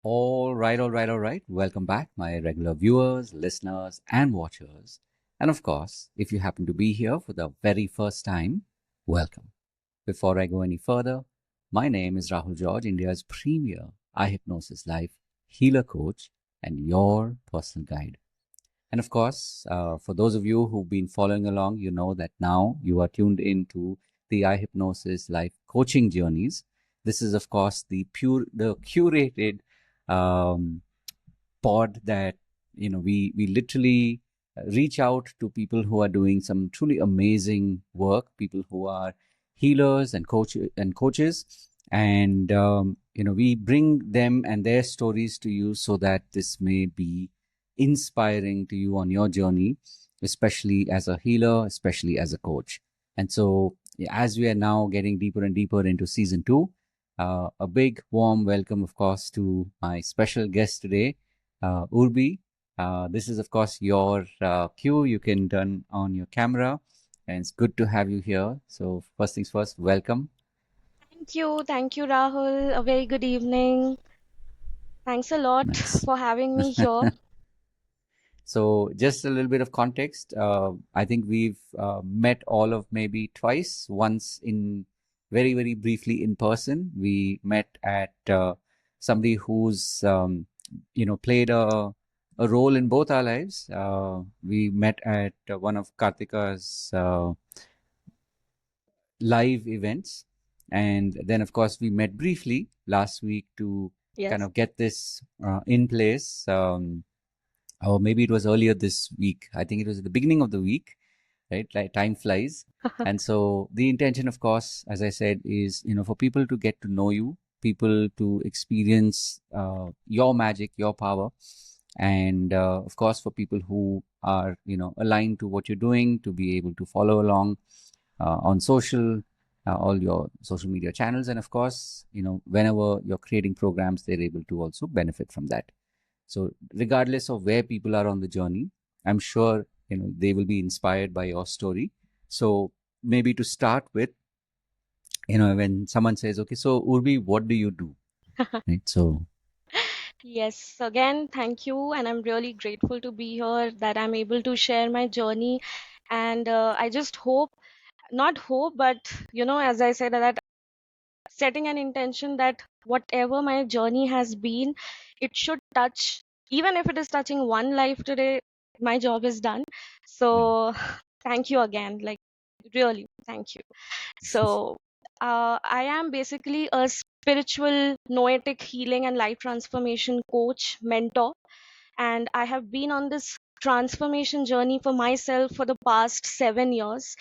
All right. Welcome back, my regular viewers, listeners, and watchers. And of course, if you happen to be here for the very first time, welcome. Before I go any further, my name is Rahul George, India's premier iHypnosis life healer coach and your personal guide. And of course, for those of you who've been following along, you know that now you are tuned into the iHypnosis life coaching journeys. This is, of course, the curated um, pod that we literally reach out to people who are doing some truly amazing work, people who are healers and coaches, and we bring them and their stories to you so that this may be inspiring to you on your journey, especially as a healer, especially as a coach. And so, as we are now getting deeper and deeper into season two, a big warm welcome, of course, to my special guest today, Urbi. This is, of course, your cue. You can turn on your camera, and it's good to have you here. So, first things first, welcome. Thank you, Rahul. A very good evening. Thanks a lot Nice. for having me here. So, just a little bit of context. I think we've met all of maybe twice, once in very briefly in person. We met at somebody who's, played a role in both our lives. We met at one of Kartika's live events. And then, of course, we met briefly last week to kind Yes. of get this in place. Or maybe it was earlier this week. I think it was at the beginning of the week, right? Like time flies. And so the intention, of course, as I said, is, for people to get to know you, people to experience your magic, your power. And of course, for people who are, aligned to what you're doing, to be able to follow along on all your social media channels. And of course, whenever you're creating programs, they're able to also benefit from that. So regardless of where people are on the journey, I'm sure they will be inspired by your story. So maybe to start with, when someone says, "Okay, so Urbi, what do you do?" Right? So Yes, again, thank you. And I'm really grateful to be here, that I'm able to share my journey. And I just hope, not hope, but, as I said, that setting an intention that whatever my journey has been, it should touch, even if it is touching one life today, my job is done. So thank you again. Like, really, thank you. So, I am basically a spiritual noetic healing and life transformation coach, mentor, and I have been on this transformation journey for myself for the past 7 years.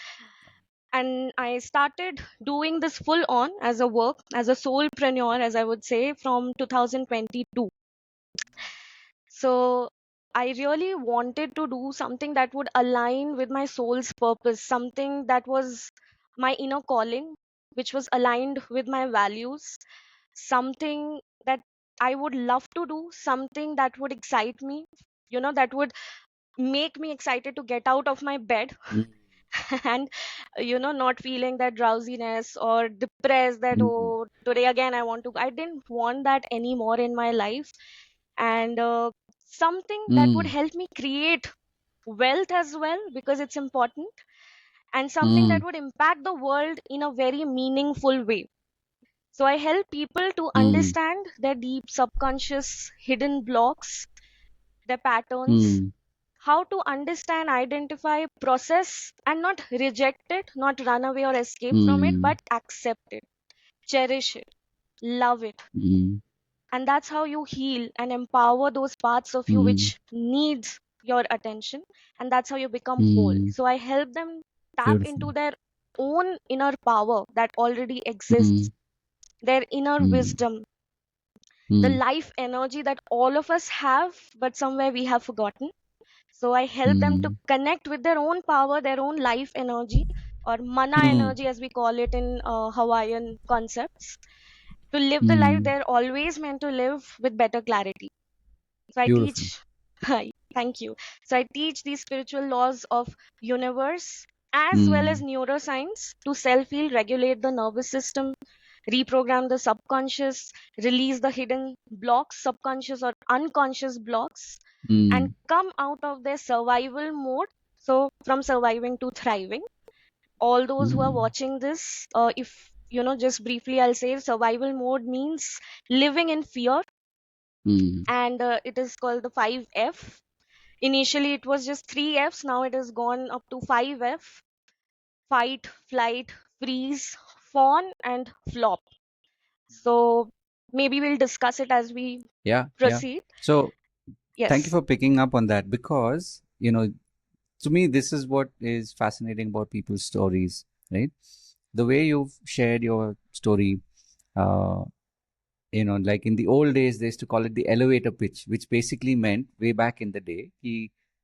And I started doing this full on as a work, as a soulpreneur, as I would say, from 2022. So, I really wanted to do something that would align with my soul's purpose, something that was my inner calling, which was aligned with my values, something that I would love to do, something that would excite me, that would make me excited to get out of my bed mm, and, not feeling that drowsiness or depressed that, mm, oh, today again I didn't want that anymore in my life. And something that would mm, help me create wealth as well, because it's important, and something that mm, would impact the world in a very meaningful way. So I help people to mm, understand their deep subconscious hidden blocks, their patterns, mm, how to understand, identify, process, and not reject it, not run away or escape from it, mm, but accept it, cherish it, love it. mm, And that's how you heal and empower those parts of you mm, which needs your attention. And that's how you become whole. mm. So I help them tap Beautiful. into their own inner power that already exists, Mm, their inner mm, wisdom, the mm, life energy that all of us have, but somewhere we have forgotten. So I help them to mm, connect with their own power, their own life energy, or mana mm, energy, as we call it in Hawaiian concepts, to live the life mm. they're always meant to live with better clarity. So I Beautiful. teach, hi, thank you. So I teach these spiritual laws of universe as well as Mm, neuroscience to self-heal, regulate the nervous system, reprogram the subconscious, release the hidden blocks, subconscious or unconscious blocks, and mm, come out of their survival mode. So, from surviving to thriving. All those who are mm, watching this, if just briefly, I'll say survival mode means living in fear, mm, and it is called the 5F. Initially, it was just 3 Fs, now it has gone up to 5F: fight, flight, freeze, fawn, and flop. So maybe we'll discuss it as we yeah, yeah. proceed. So thank you Yes. for picking up on that because, to me, this is what is fascinating about people's stories, right? The way you've shared your story, uh, like in the old days, they used to call it the elevator pitch, which basically meant way back in the day,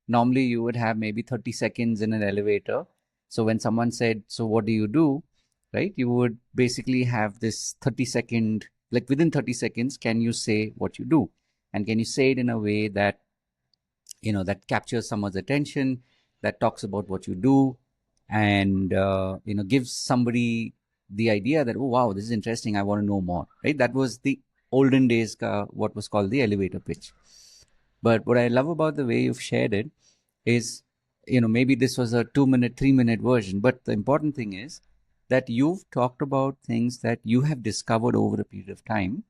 normally you would have maybe 30 seconds in an elevator. So when someone said, so what do you do? Right? You would basically have this 30-second, like within 30 seconds, can you say what you do? And can you say it in a way that that captures someone's attention, that talks about what you do, and gives somebody the idea that, oh wow, this is interesting, I want to know more, right? That was the olden days, what was called the elevator pitch. But what I love about the way you've shared it is, maybe this was a 2 minute 3 minute version, but the important thing is that you've talked about things that you have discovered over a period of time,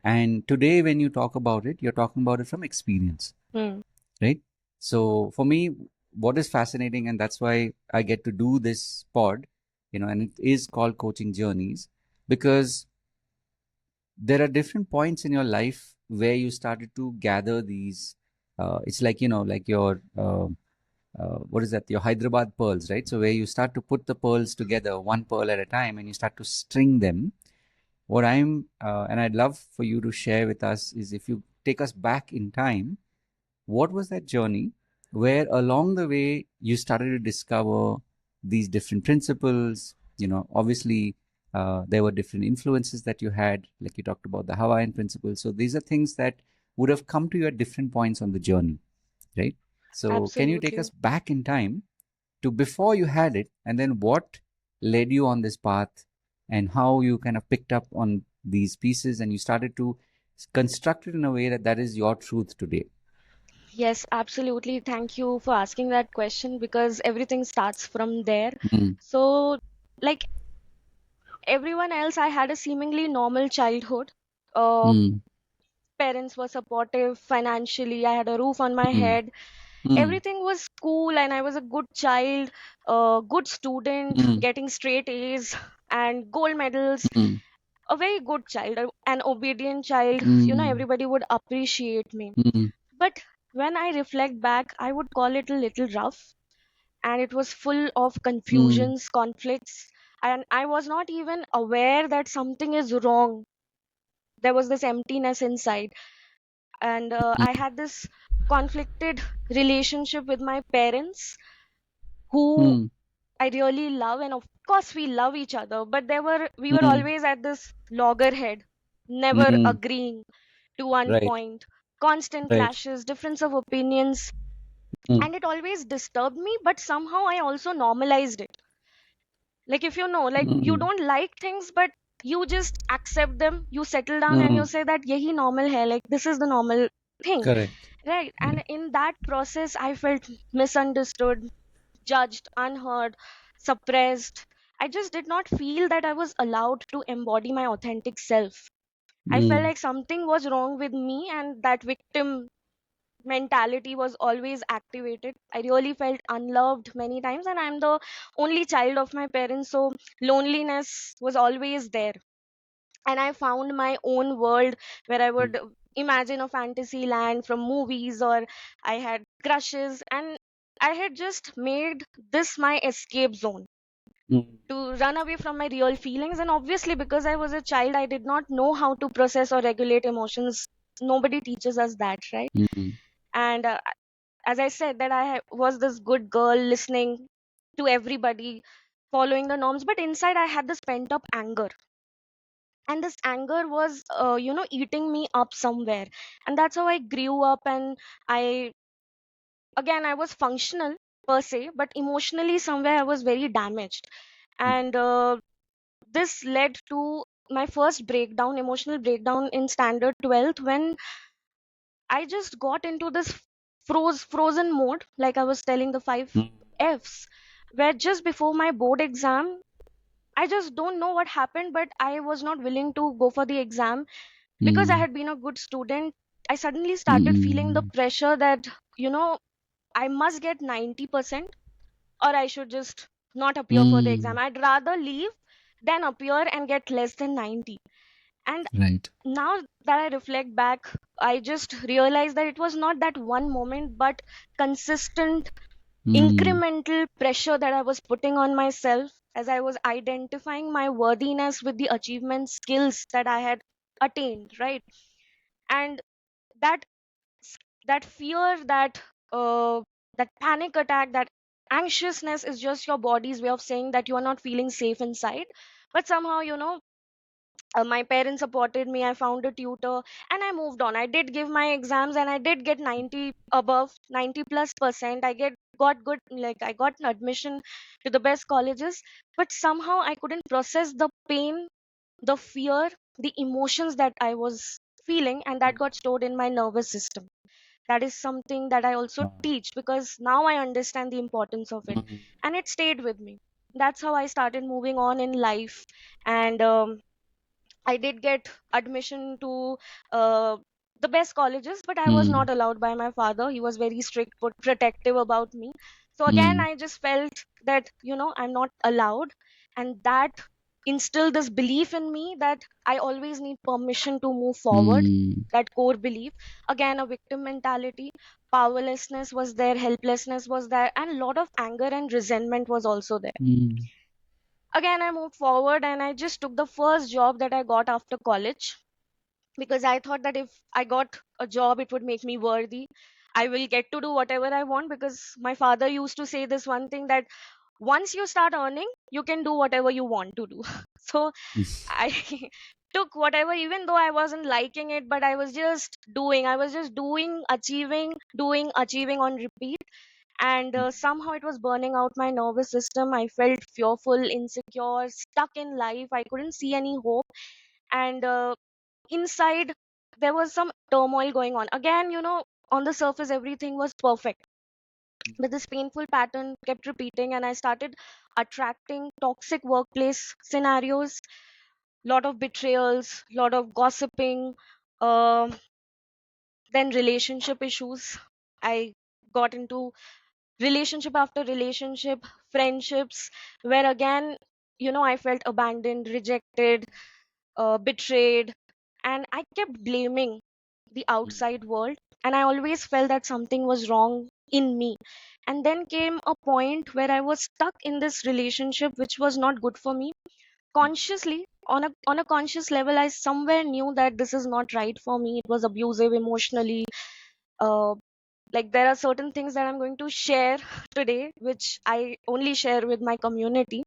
and today when you talk about it, you're talking about it from experience, Hmm. right? So for me, what is fascinating, and that's why I get to do this pod, and it is called Coaching Journeys, because there are different points in your life where you started to gather these. It's like like your what is that? Your Hyderabad pearls, right? So where you start to put the pearls together, one pearl at a time, and you start to string them. What and I'd love for you to share with us is if you take us back in time, what was that journey where along the way you started to discover these different principles? Obviously, there were different influences that you had, like you talked about the Hawaiian principles. So these are things that would have come to you at different points on the journey, right? So can you take us Absolutely. back in time to before you had it, and then what led you on this path, and how you kind of picked up on these pieces and you started to construct it in a way that that is your truth today? Yes, absolutely. Thank you for asking that question because everything starts from there. Mm, So, like everyone else, I had a seemingly normal childhood. Uh, mm, Parents were supportive financially. I had a roof on my mm, head. mm, Everything was cool, and I was a good child, good student, mm, getting straight A's and gold medals. mm, A very good child, an obedient child. mm, Everybody would appreciate me. mm, But when I reflect back, I would call it a little rough, and it was full of mm, confusions, conflicts, and I was not even aware that something is wrong. There was this emptiness inside, and I had this conflicted relationship with my parents, who mm, I really love, and of course we love each other, but we were mm, always at this loggerhead, never mm. agreeing to one Right, point, constant right. clashes, difference of opinions, Mm, and it always disturbed me, but somehow I also normalized it. Like, if like, you mm, don't like things, but you just accept them, you settle down and you mm. say that yahi normal hai, like this is the normal thing, Correct. right? Yeah. And in that process I felt misunderstood, judged, unheard, suppressed. I just did not feel that I was allowed to embody my authentic self. I felt Mm, like something was wrong with me, and that victim mentality was always activated. I really felt unloved many times, and I'm the only child of my parents, so loneliness was always there. And I found my own world where I mm, would imagine a fantasy land from movies, or I had crushes, and I had just made this my escape zone mm, to run away from my real feelings. And obviously, because I was a child, I did not know how to process or regulate emotions. Nobody teaches us that, right? mm, And as I said, that was this good girl listening to everybody, following the norms, but inside I had this pent up anger, and this anger was eating me up somewhere. And that's how I grew up. And I again, I was functional per se, but emotionally somewhere I was very damaged. And this led to my first breakdown, emotional breakdown in standard 12th, when I just got into this frozen mode, like I was telling the five Mm, F's, where just before my board exam, I just don't know what happened, but I was not willing to go for the exam because I mm, had been a good student. I suddenly started feeling the mm, pressure that, I must get 90% or I should just not appear for the exam. mm. I'd rather leave than appear and get less than 90. And Right. now that I reflect back, I just realized that it was not that one moment, but consistent, Mm, incremental pressure that I was putting on myself as I was identifying my worthiness with the achievement skills that I had attained, right? And that that fear, that panic attack, that anxiousness is just your body's way of saying that you are not feeling safe inside. But somehow, my parents supported me. I found a tutor and I moved on. I did give my exams and I did get 90, above 90 plus percent. Got good, like I got an admission to the best colleges, but somehow I couldn't process the pain, the fear, the emotions that I was feeling, and that got stored in my nervous system. That is something that I also teach because now I understand the importance of it, mm, and it stayed with me. That's how I started moving on in life. And I did get admission to uh, the best colleges, but I was mm, not allowed by my father. He was very strict, but protective about me. So again, mm, I just felt that, I'm not allowed. And that instilled this belief in me that I always need permission to move forward. mm, That core belief. Again, a victim mentality, powerlessness was there, helplessness was there, and a lot of anger and resentment was also there. mm, Again, I moved forward and I just took the first job that I got after college because I thought that if I got a job, it would make me worthy. I will get to do whatever I want because my father used to say this one thing that once you start earning, you can do whatever you want to do. So I took whatever, even though I wasn't liking it, but I was just doing, achieving on repeat. And somehow it was burning out my nervous system. I felt fearful, insecure, stuck in life. I couldn't see any hope. And inside, there was some turmoil going on. Again, on the surface, everything was perfect. But this painful pattern kept repeating, and I started attracting toxic workplace scenarios, lot of betrayals, lot of gossiping, um then relationship issues. I got into relationship after relationship, friendships, where again, I felt abandoned, rejected, betrayed, and I kept blaming the outside world. And I always felt that something was wrong in me. And then came a point where I was stuck in this relationship which was not good for me. Consciously, on a conscious level, I somewhere knew that this is not right for me. It was abusive emotionally. Uh, like there are certain things that I'm going to share today, which I only share with my community,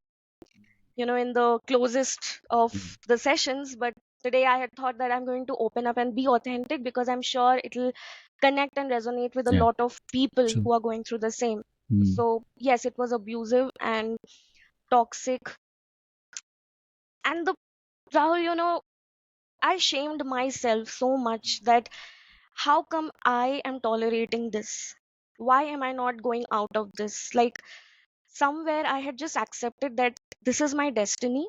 in the closest of the sessions. But today I had thought that I'm going to open up and be authentic because I'm sure it'll connect and resonate with a yeah, lot of people true. who are going through the same. Mm, So yes, it was abusive and toxic. And the Rahul, I shamed myself so much that how come I am tolerating this? Why am I not going out of this? Like somewhere I had just accepted that this is my destiny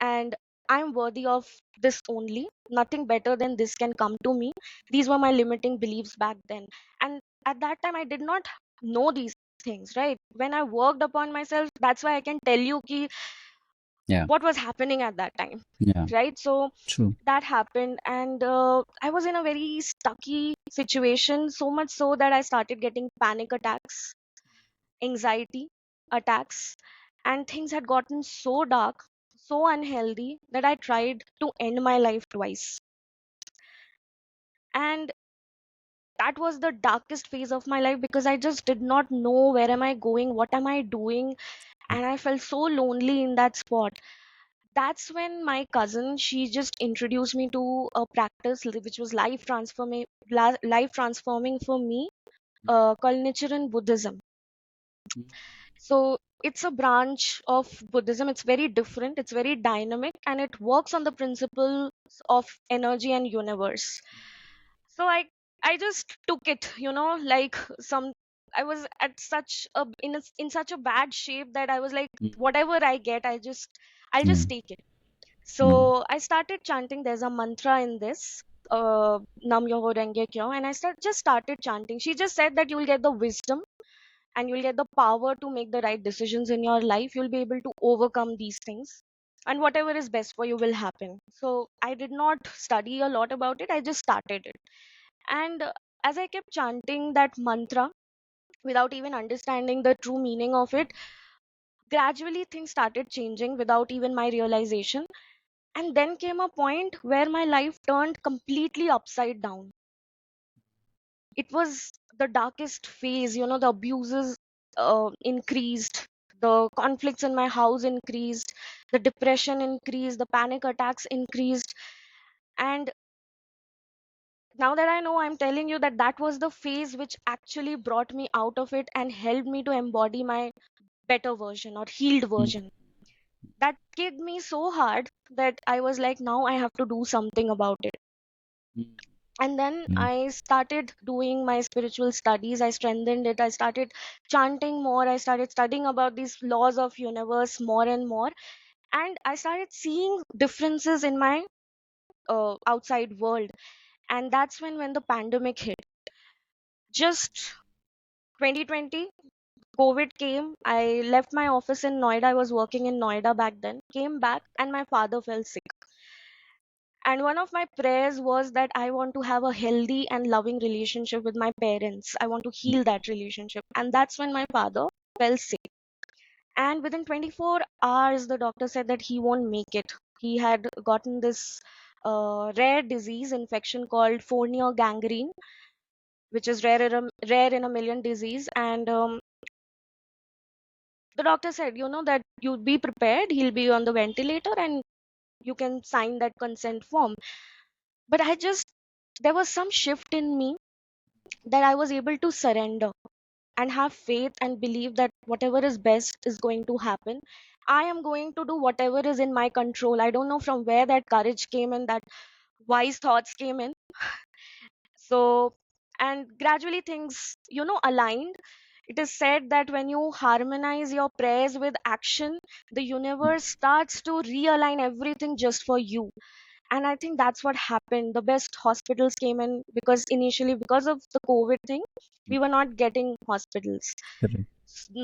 and I'm worthy of this only. Nothing better than this can come to me. These were my limiting beliefs back then. And at that time, I did not know these things, right? When I worked upon myself, that's why I can tell you ki yeah, what was happening at that time, yeah, right? So true. that happened, and I was in a very stucky situation, so much so that I started getting panic attacks, anxiety attacks, and things had gotten so dark, so unhealthy that I tried to end my life twice. And that was the darkest phase of my life because I just did not know where am I going, what am I doing, and I felt so lonely in that spot. That's when my cousin, she just introduced me to a practice which was life transforming for me, called Nichiren Buddhism. So it's a branch of Buddhism. It's very different, it's very dynamic, and it works on the principles of energy and universe. So I just took it, like some I was at such a in such a bad shape that I was like, Mm. whatever I get, I'll Yeah. just take it. Mm. So I started chanting. There's a mantra in this, Nam Myoho Renge Kyo, and just started chanting. She just said that you'll get the wisdom and you'll get the power to make the right decisions in your life. You'll be able to overcome these things, and whatever is best for you will happen. So I did not study a lot about it. I just started it, and as I kept chanting that mantra without even understanding the true meaning of it, gradually things started changing without even my realization. And then came a point where my life turned completely upside down. It was the darkest phase, the abuses increased, the conflicts in my house increased, the depression increased, the panic attacks increased. And now that I know, I'm telling you that that was the phase which actually brought me out of it and helped me to embody my better version or healed Mm. version. That kicked me so hard that I was like, now I have to do something about it. Mm. And then Right. I started doing my spiritual studies. I strengthened it. I started chanting more. I started studying about these laws of universe more and more. And I started seeing differences in my outside world. And that's when the pandemic hit. Just 2020, COVID came. I left my office in Noida. I was working in Noida back then. Came back and my father fell sick. And one of my prayers was that I want to have a healthy and loving relationship with my parents. I want to heal that relationship. And that's when my father fell sick. And within 24 hours, the doctor said that he won't make it. He had gotten this rare disease infection called Fournier gangrene, which is rare in a million disease. And the doctor said, that you be prepared. He'll be on the ventilator and you can sign that consent form. But there was some shift in me that I was able to surrender and have faith and believe that whatever is best is going to happen. I am going to do whatever is in my control. I don't know from where that courage came and that wise thoughts came in. So, and gradually things, aligned. It is said that when you harmonize your prayers with action, the universe starts to realign everything just for you. And I think that's what happened. The best hospitals came in because initially, because of the COVID thing, we were not getting hospitals. Correct.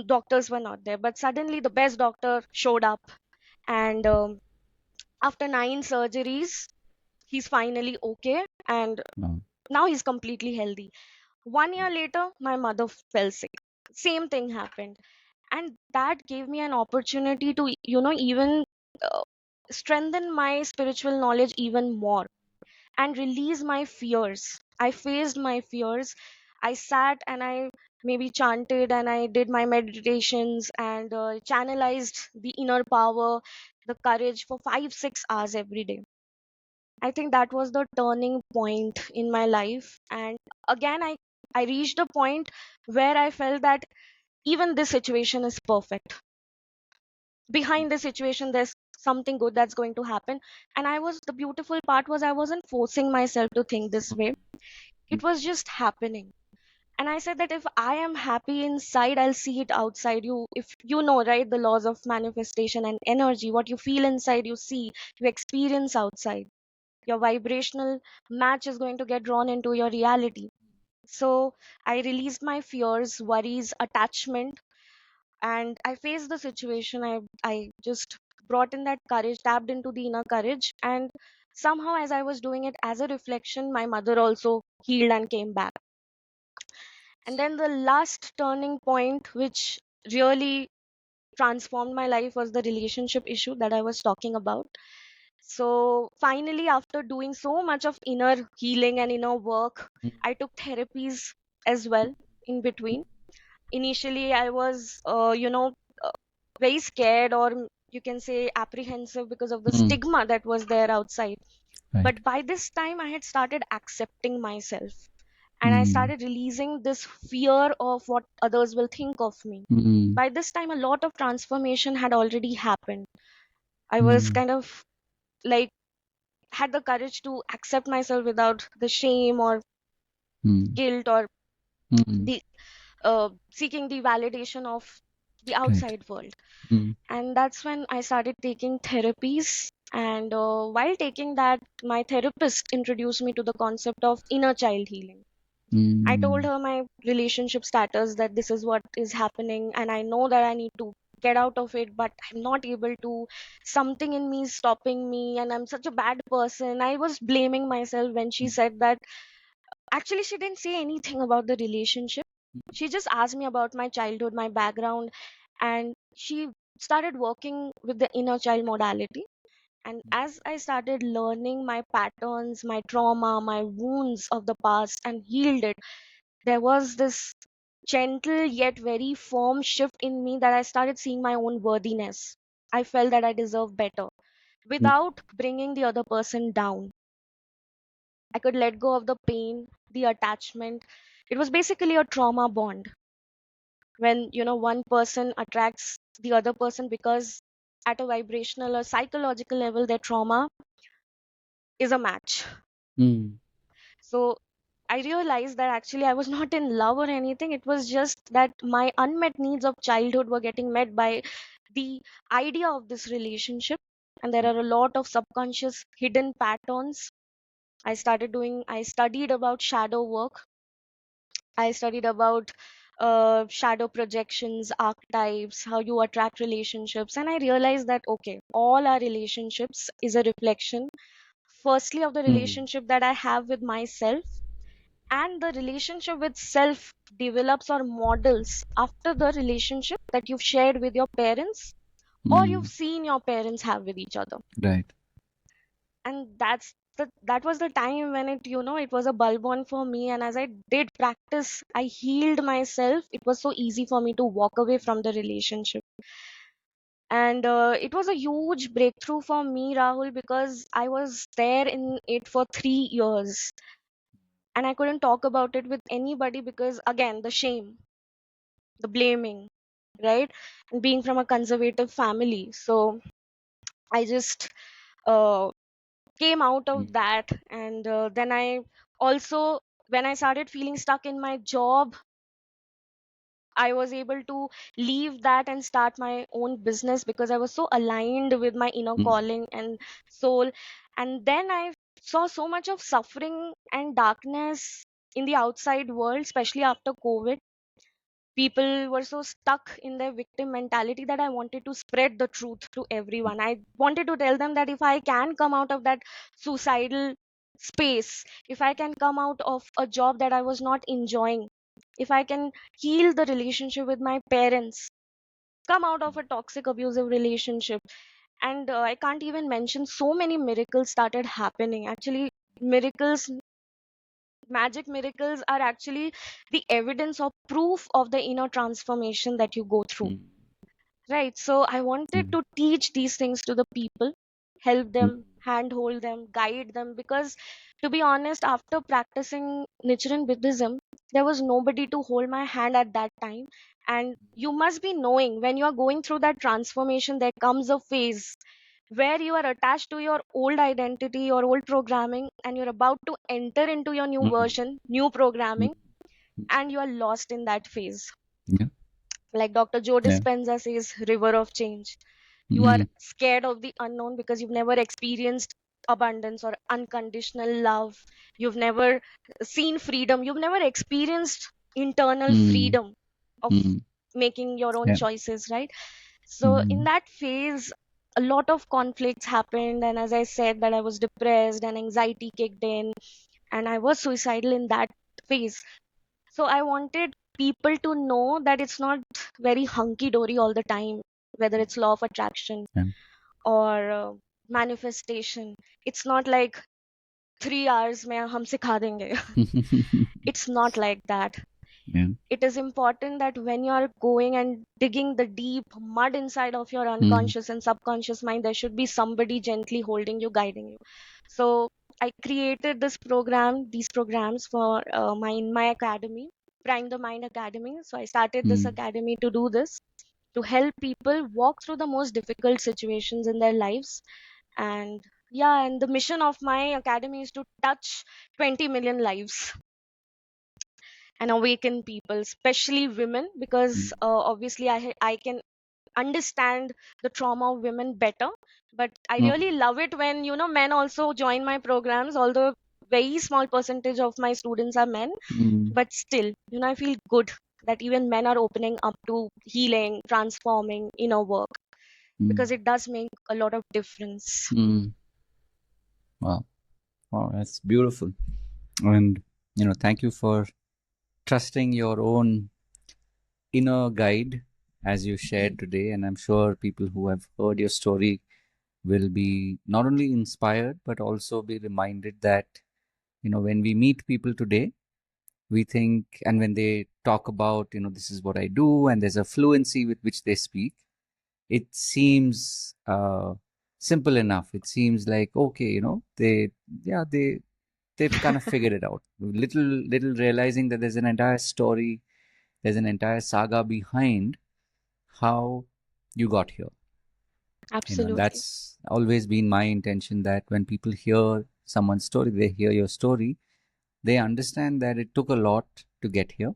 Doctors were not there. But suddenly, the best doctor showed up. And after 9 surgeries, he's finally okay. And No. now he's completely healthy. 1 year later, my mother fell sick. Same thing happened. And that gave me an opportunity to, even uh, strengthen my spiritual knowledge even more and release my fears. I faced my fears. I sat and I maybe chanted and I did my meditations and channelized the inner power, the courage for 5, 6 hours every day. I think that was the turning point in my life. And again, I reached a point where I felt that even this situation is perfect. Behind this situation, there's something good that's going to happen. And the beautiful part was I wasn't forcing myself to think this way. It was just happening. And I said that if I am happy inside, I'll see it outside. If you know, right, the laws of manifestation and energy, what you feel inside, you see, you experience outside. Your vibrational match is going to get drawn into your reality. So I released my fears, worries, attachment, and I faced the situation. I just brought in that courage, tapped into the inner courage, and somehow as I was doing it as a reflection, my mother also healed and came back. And then the last turning point, which really transformed my life, was the relationship issue that I was talking about. So finally, after doing so much of inner healing and inner work, I took therapies as well in between. Initially, I was, uh, very scared, or you can say apprehensive, because of the Mm. stigma that was there outside. Right. But by this time, I had started accepting myself. and I started releasing this fear of what others will think of me. By this time, a lot of transformation had already happened. I was kind of like had the courage to accept myself without the shame or guilt or the seeking the validation of the Right. outside world. And that's when I started taking therapies. And while taking that, my therapist introduced me to the concept of inner child healing. I told her my relationship status, that this is what is happening, and I know that I need to get out of it, but I'm not able to. Something in me is stopping me, and I'm such a bad person. I was blaming myself when she said that. Actually, she didn't say anything about the relationship. She just asked me about my childhood, my background, and she started working with the inner child modality. And as I started learning my patterns, my trauma, my wounds of the past and healed it, there was this gentle yet very firm shift in me that I started seeing my own worthiness. I felt that I deserve better without bringing the other person down. I could let go of the pain, the attachment. It was basically a trauma bond when, one person attracts the other person because at a vibrational or psychological level, their trauma is a match. So I realized that actually I was not in love or anything. It was just that my unmet needs of childhood were getting met by the idea of this relationship. And there are a lot of subconscious hidden patterns. I studied about shadow work. I studied about shadow projections, archetypes, how you attract relationships. And I realized that, okay, all our relationships is a reflection, firstly, of the relationship that I have with myself, and the relationship with self develops or models after the relationship that you've shared with your parents or you've seen your parents have with each other. Right. And that was the time when it was a bulb on for me. And as I did practice, I healed myself. It was so easy for me to walk away from the relationship. And it was a huge breakthrough for me, Rahul, because I was there in it for 3 years and I couldn't talk about it with anybody because, again, the shame, the blaming, right? And being from a conservative family. So I just uh, came out of that. And then I also, when I started feeling stuck in my job, I was able to leave that and start my own business because I was so aligned with my inner calling and soul. And then I saw so much of suffering and darkness in the outside world, especially after COVID. People were so stuck in their victim mentality that I wanted to spread the truth to everyone. I wanted to tell them that if I can come out of that suicidal space, if I can come out of a job that I was not enjoying, if I can heal the relationship with my parents, come out of a toxic, abusive relationship, and I can't even mention so many miracles started happening. Actually, miracles, magic miracles are actually the evidence or proof of the inner transformation that you go through. Right. So I wanted to teach these things to the people, help them, handhold them, guide them. Because to be honest, after practicing Nichiren Buddhism, there was nobody to hold my hand at that time. And you must be knowing when you are going through that transformation, there comes a phase where you are attached to your old identity or old programming and you're about to enter into your new version, new programming, and you are lost in that phase. Yeah. Like Dr. Joe Yeah. Dispenza says, river of change. You are scared of the unknown because you've never experienced abundance or unconditional love. You've never seen freedom. You've never experienced internal freedom of making your own Yeah. choices, right? So in that phase, a lot of conflicts happened. And as I said, that I was depressed and anxiety kicked in and I was suicidal in that phase. So I wanted people to know that it's not very hunky dory all the time, whether it's law of attraction Yeah. or manifestation. It's not like 3 hours mein hum sikha denge. It's not like that. Yeah. It is important that when you are going and digging the deep mud inside of your Mm. unconscious and subconscious mind, there should be somebody gently holding you, guiding you. So I created these programs for my academy, Prime the Mind Academy. So I started this mm, academy to do this, to help people walk through the most difficult situations in their lives. And yeah, and the mission of my academy is to touch 20 million lives and awaken people, especially women, because mm, obviously I can understand the trauma of women better. But I mm, really love it when, men also join my programs, although very small percentage of my students are men. mm, But still, I feel good that even men are opening up to healing, transforming inner work, mm, because it does make a lot of difference. mm. Wow. Wow, that's beautiful. And thank you for trusting your own inner guide as you shared today. And I'm sure people who have heard your story will be not only inspired but also be reminded that when we meet people today, we think, and when they talk about this is what I do, and there's a fluency with which they speak, it seems simple enough. It seems like, okay, they, yeah, they've kind of figured it out, little realizing that there's an entire story, there's an entire saga behind how you got here. And Absolutely. that's always been my intention, that when people hear someone's story, they hear your story, they understand that it took a lot to get here.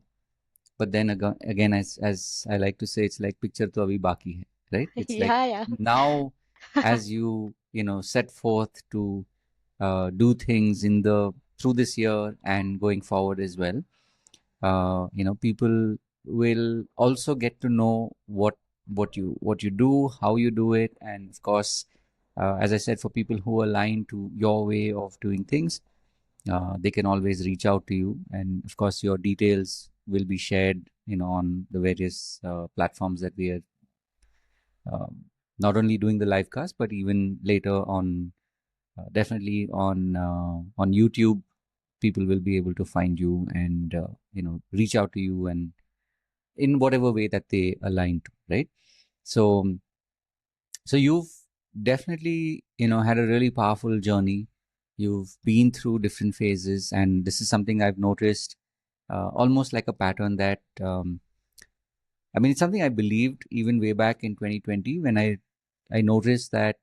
But then again, as I like to say, it's like picture to abhi baki hai, right? It's like Yeah, yeah. now, as set forth to do things in the through this year and going forward as well, people will also get to know what you do, how you do it, and of course, as I said, for people who align to your way of doing things, they can always reach out to you, and of course your details will be shared on the various platforms that we are um, not only doing the live cast, but even later on, definitely on YouTube, people will be able to find you and reach out to you, and in whatever way that they align to, right? So so you've definitely had a really powerful journey. You've been through different phases, and this is something I've noticed, almost like a pattern that I mean, it's something I believed even way back in 2020, when I noticed that,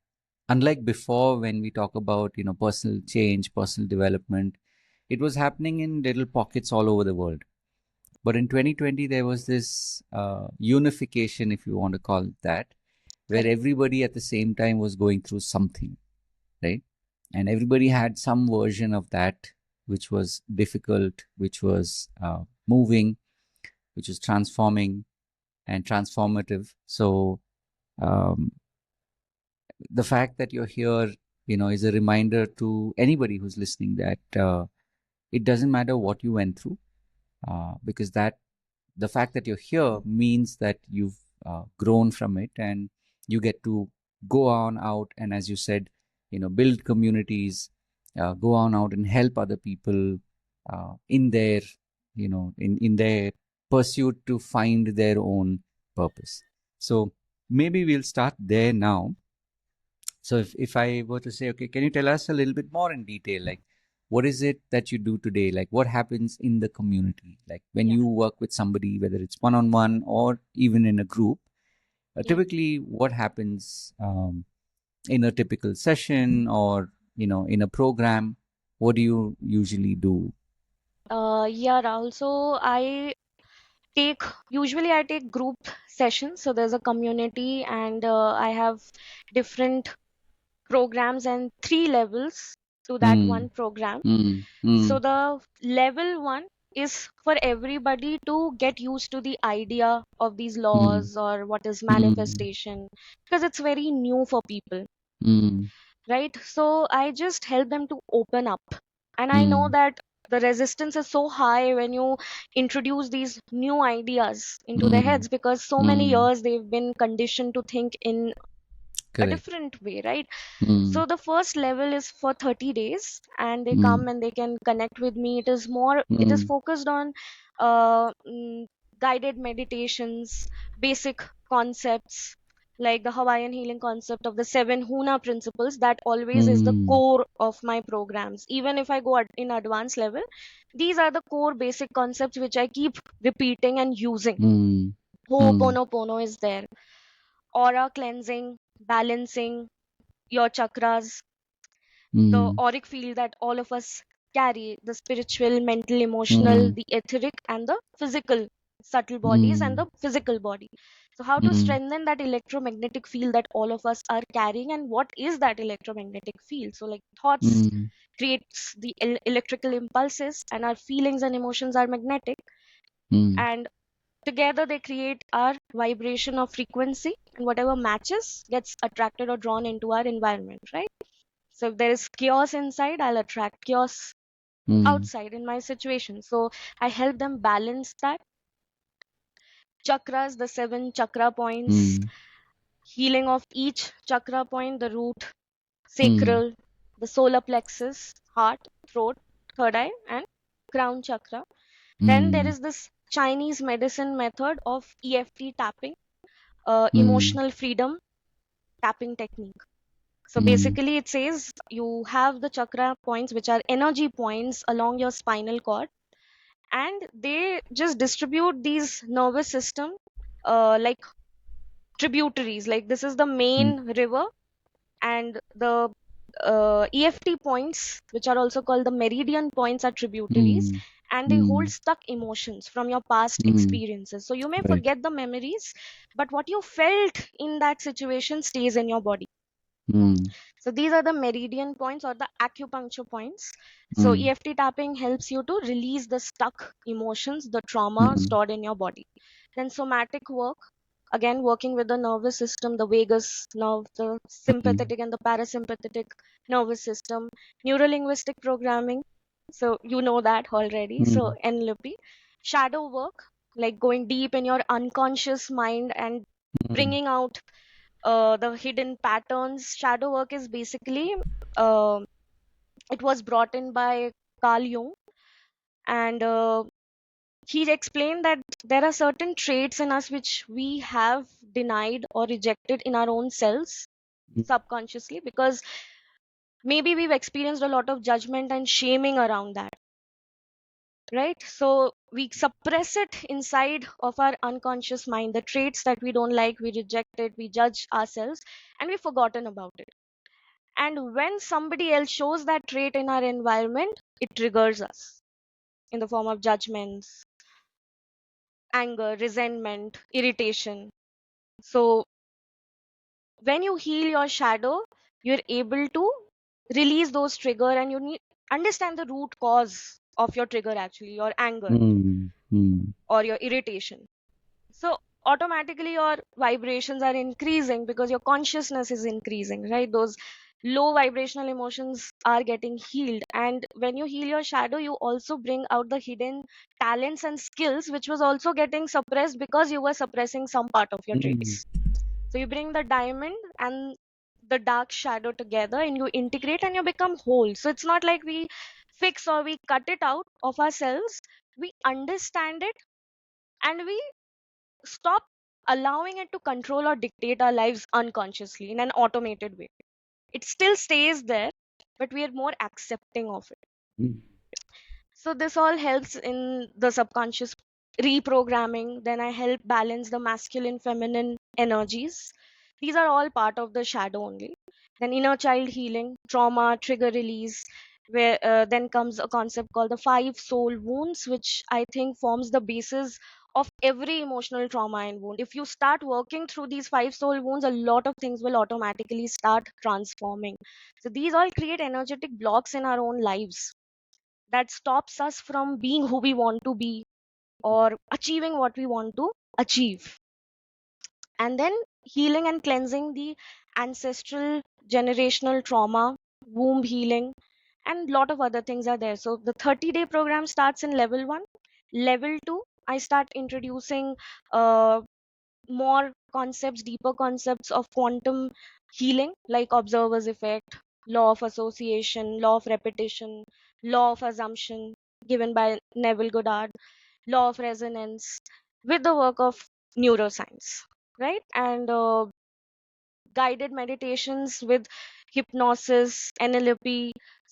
unlike before, when we talk about personal change, personal development, it was happening in little pockets all over the world. But in 2020, there was this unification, if you want to call it that, where Correct. everybody at the same time was going through something, right? And everybody had some version of that, which was difficult, which was moving, which was transforming and transformative. So um, the fact that you're here, is a reminder to anybody who's listening that it doesn't matter what you went through, because that the fact that you're here means that you've grown from it, and you get to go on out and, as you said, build communities, go on out and help other people in their in their pursuit to find their own purpose. So maybe we'll start there now. So if I were to say, okay, can you tell us a little bit more in detail, like what is it that you do today? Like what happens in the community? Like when Yeah, you work with somebody, whether it's one on one or even in a group, yeah. typically what happens in a typical session, or in a program? What do you usually do? Yeah, Rahul. So take I take group sessions. So there's a community, and I have different programs and three levels to that Hmm. one program. Hmm. So Hmm. the level one is for everybody to get used to the idea of these Hmm. laws or what is Hmm. manifestation, because it's very new for people, Hmm. right? So I just help them to open up. And I know Hmm. that the resistance is so high when you introduce these new ideas into their Hmm. heads, because so many Hmm. years they've been conditioned to think in a Correct. different way, right? Hmm. So the first level is for 30 days, and they Hmm. come and they can connect with me. It is Hmm. focused on uh, mm, guided meditations, basic concepts, like the Hawaiian healing concept of the seven Huna principles, that always is the Mm. core of my programs. Even if I go in advanced level, these are the core basic concepts which I keep repeating and using. Mm. Mm. Ho'oponopono is there, aura cleansing, balancing your chakras, the Mm. auric field that all of us carry, the spiritual, mental, emotional, Mm. the etheric, and the physical, subtle bodies, and Mm. the physical body. So, how to Mm. strengthen that electromagnetic field that all of us are carrying, and what is that electromagnetic field? So, like thoughts Mm. creates the electrical impulses, and our feelings and emotions are magnetic, Mm. and together they create our vibration of frequency, and whatever matches gets attracted or drawn into our environment, right? So if there is chaos inside, I'll attract chaos Mm. outside in my situation. So I help them balance that. Chakras, the seven chakra points, Mm. healing of each chakra point, the root, Mm. sacral, the solar plexus, heart, throat, third eye, and crown chakra. Then there Mm. is this Chinese medicine method of EFT tapping, Mm. emotional freedom tapping technique. So Mm. basically, it says you have the chakra points, which are energy points along your spinal cord, and they just distribute these nervous system like tributaries. Like this is the Mm. main river, and the EFT points, which are also called the meridian points, are tributaries, Mm. and they hold Mm. stuck emotions from your past Mm. experiences. So you may Right. forget the memories, but what you felt in that situation stays in your body. Mm. So these are the meridian points or the acupuncture points. So Mm. EFT tapping helps you to release the stuck emotions, the trauma Mm. stored in your body. Then somatic work, again working with the nervous system, the vagus nerve, the Mm. sympathetic and the parasympathetic nervous system, neurolinguistic programming. So you know that already. So Mm. NLP, shadow work, like going deep in your unconscious mind and Mm. bringing out the hidden patterns. Shadow work is basically, uh, it was brought in by Carl Jung, and he explained that there are certain traits in us which we have denied or rejected in our own selves subconsciously, because maybe we've experienced a lot of judgment and shaming around that, right? So we suppress it inside of our unconscious mind, the traits that we don't like, we reject it, we judge ourselves, and we've forgotten about it. And when somebody else shows that trait in our environment, it triggers us in the form of judgments, anger, resentment, irritation. So when you heal your shadow, you're able to release those trigger, and you need understand the root cause of your trigger, actually your anger Mm. Mm. or your irritation. So automatically your vibrations are increasing because your consciousness is increasing, right? Those low vibrational emotions are getting healed, and when you heal your shadow, you also bring out the hidden talents and skills which was also getting suppressed because you were suppressing some part of your Mm. traits. So you bring the diamond and the dark shadow together, and you integrate and you become whole. So it's not like we fix or we cut it out of ourselves, we understand it, and we stop allowing it to control or dictate our lives unconsciously in an automated way. It still stays there, but we are more accepting of it. Mm. So this all helps in the subconscious reprogramming. Then I help balance the masculine, feminine energies. These are all part of the shadow only. Then inner child healing, trauma, trigger release, where then comes a concept called the five soul wounds, which I think forms the basis of every emotional trauma and wound. If you start working through these five soul wounds, a lot of things will automatically start transforming. So these all create energetic blocks in our own lives that stops us from being who we want to be or achieving what we want to achieve. And then healing and cleansing the ancestral generational trauma, womb healing, and lot of other things are there. So the 30-day program starts in level 1. Level 2, I start introducing uh, more concepts, deeper concepts of quantum healing, like observer's effect, law of association, law of repetition, law of assumption, given by Neville Goddard, law of resonance, with the work of neuroscience, right? And guided meditations with hypnosis, NLP,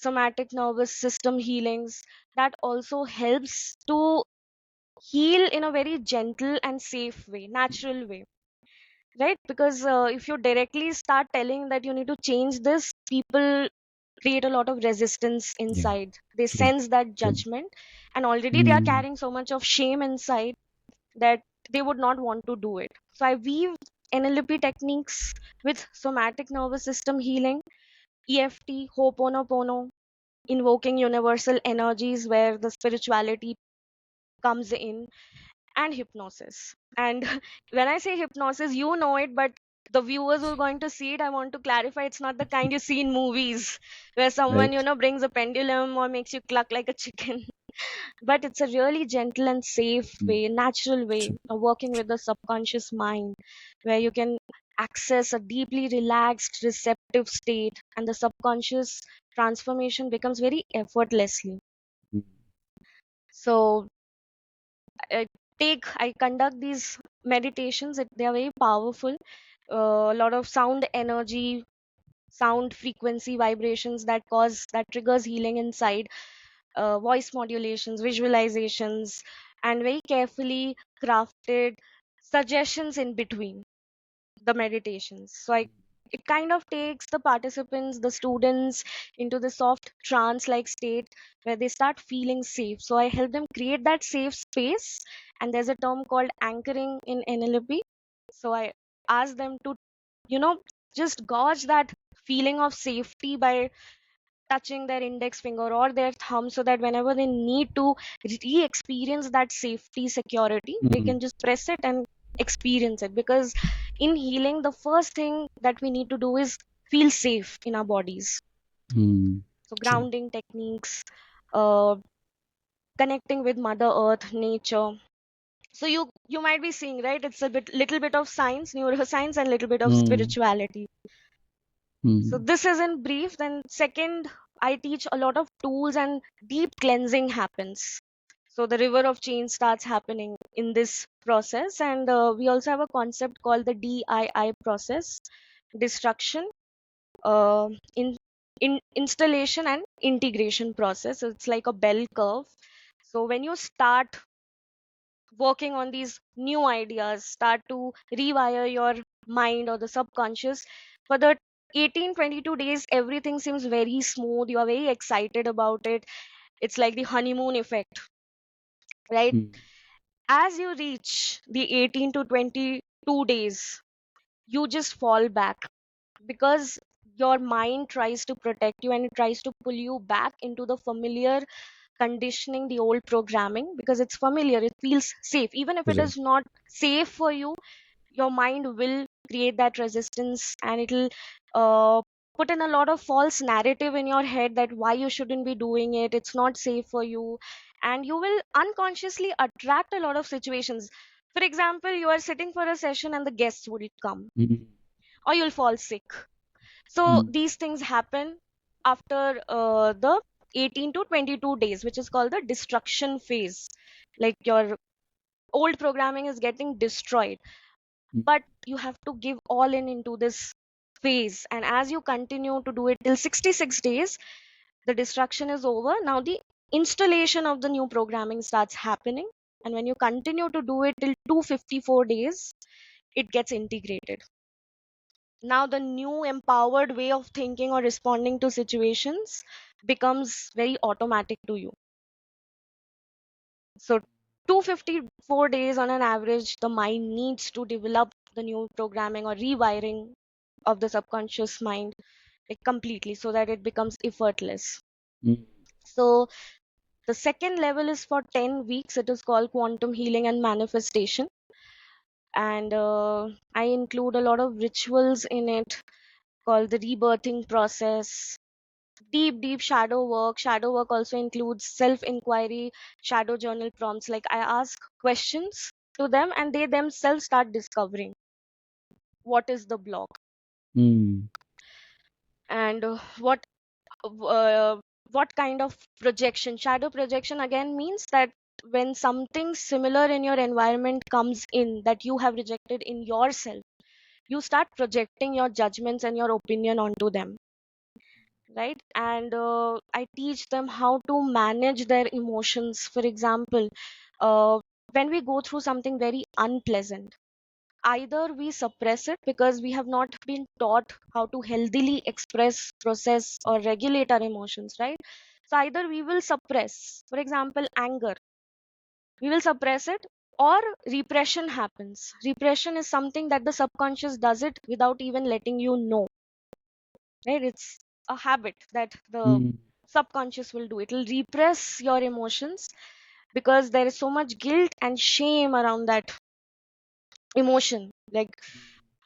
somatic nervous system healings, that also helps to heal in a very gentle and safe way, natural way, right? Because if you directly start telling that you need to change this, people create a lot of resistance Yeah. inside. They True. sense that True. judgment, and already they are Mm. carrying so much of shame inside that they would not want to do it. So I weave NLP techniques with somatic nervous system healing, EFT, Ho'oponopono, invoking universal energies where the spirituality comes in, and hypnosis. And when I say hypnosis, you know it, but the viewers who are going to see it, I want to clarify it's not the kind you see in movies where someone, Right. brings a pendulum or makes you cluck like a chicken. But it's a really gentle and safe Mm. way, natural way True. of working with the subconscious mind, where you can access a deeply relaxed, receptive state, and the subconscious transformation becomes very effortlessly. Mm. So I I conduct these meditations. They are very powerful. A lot of sound energy, sound frequency vibrations that triggers healing inside. Voice modulations, visualizations, and very carefully crafted suggestions in between the meditations. So it kind of takes the participants, the students, into the soft trance like state where they start feeling safe. So I help them create that safe space, and there's a term called anchoring in NLP. So I ask them to, you know, just gauge that feeling of safety by touching their index finger or their thumb, so that whenever they need to re-experience that safety, security, they Mm. can just press it and experience it. Because in healing, the first thing that we need to do is feel safe in our bodies. Mm. So True. grounding techniques, uh, connecting with Mother Earth, nature. So you might be seeing, right, it's a little bit of science, neuroscience, and little bit of Mm. spirituality. So Mm. this is in brief. Then second, I teach a lot of tools, and deep cleansing happens. So the river of change starts happening in this process. And we also have a concept called the DII process: destruction, uh, in installation, and integration process. So it's like a bell curve. So when you start working on these new ideas, start to rewire your mind or the subconscious, for the 18-22 days, everything seems very smooth. You are very excited about it. It's like the honeymoon effect, right? Mm. As you reach the 18 to 22 days, you just fall back, because your mind tries to protect you, and it tries to pull you back into the familiar conditioning, the old programming, because it's familiar, it feels safe. Even if it Right. is not safe for you, your mind will create that resistance, and it'll uh, put in a lot of false narrative in your head that why you shouldn't be doing it, it's not safe for you. And you will unconsciously attract a lot of situations. For example, you are sitting for a session and the guests will come, Mm. or you'll fall sick. So Mm. these things happen after the 18 to 22 days, which is called the destruction phase. Like your old programming is getting destroyed, Mm. but you have to give all in into this phase. And as you continue to do it till 66 days, the destruction is over. Now the installation of the new programming starts happening. And when you continue to do it till 254 days, it gets integrated. Now the new empowered way of thinking or responding to situations becomes very automatic to you. So 254 days on an average, the mind needs to develop the new programming or rewiring of the subconscious mind, like completely, so that it becomes effortless. Mm. So the second level is for 10 weeks. It is called quantum healing and manifestation. And I include a lot of rituals in it, called the rebirthing process, deep shadow work. Shadow work also includes self inquiry, shadow journal prompts. Like I ask questions to them, and they themselves start discovering what is the block, Mm. and uh, what kind of projection. Shadow projection again means that when something similar in your environment comes in that you have rejected in yourself, you start projecting your judgments and your opinion onto them, right? And I teach them how to manage their emotions. For example, uh, when we go through something very unpleasant, either we suppress it because we have not been taught how to healthily express, process, or regulate our emotions, right? So either we will suppress, for example, anger, we will suppress it, or repression happens. Repression is something that the subconscious does it without even letting you know, right? It's a habit that the Mm. subconscious will do. It will repress your emotions because there is so much guilt and shame around that emotion. Like,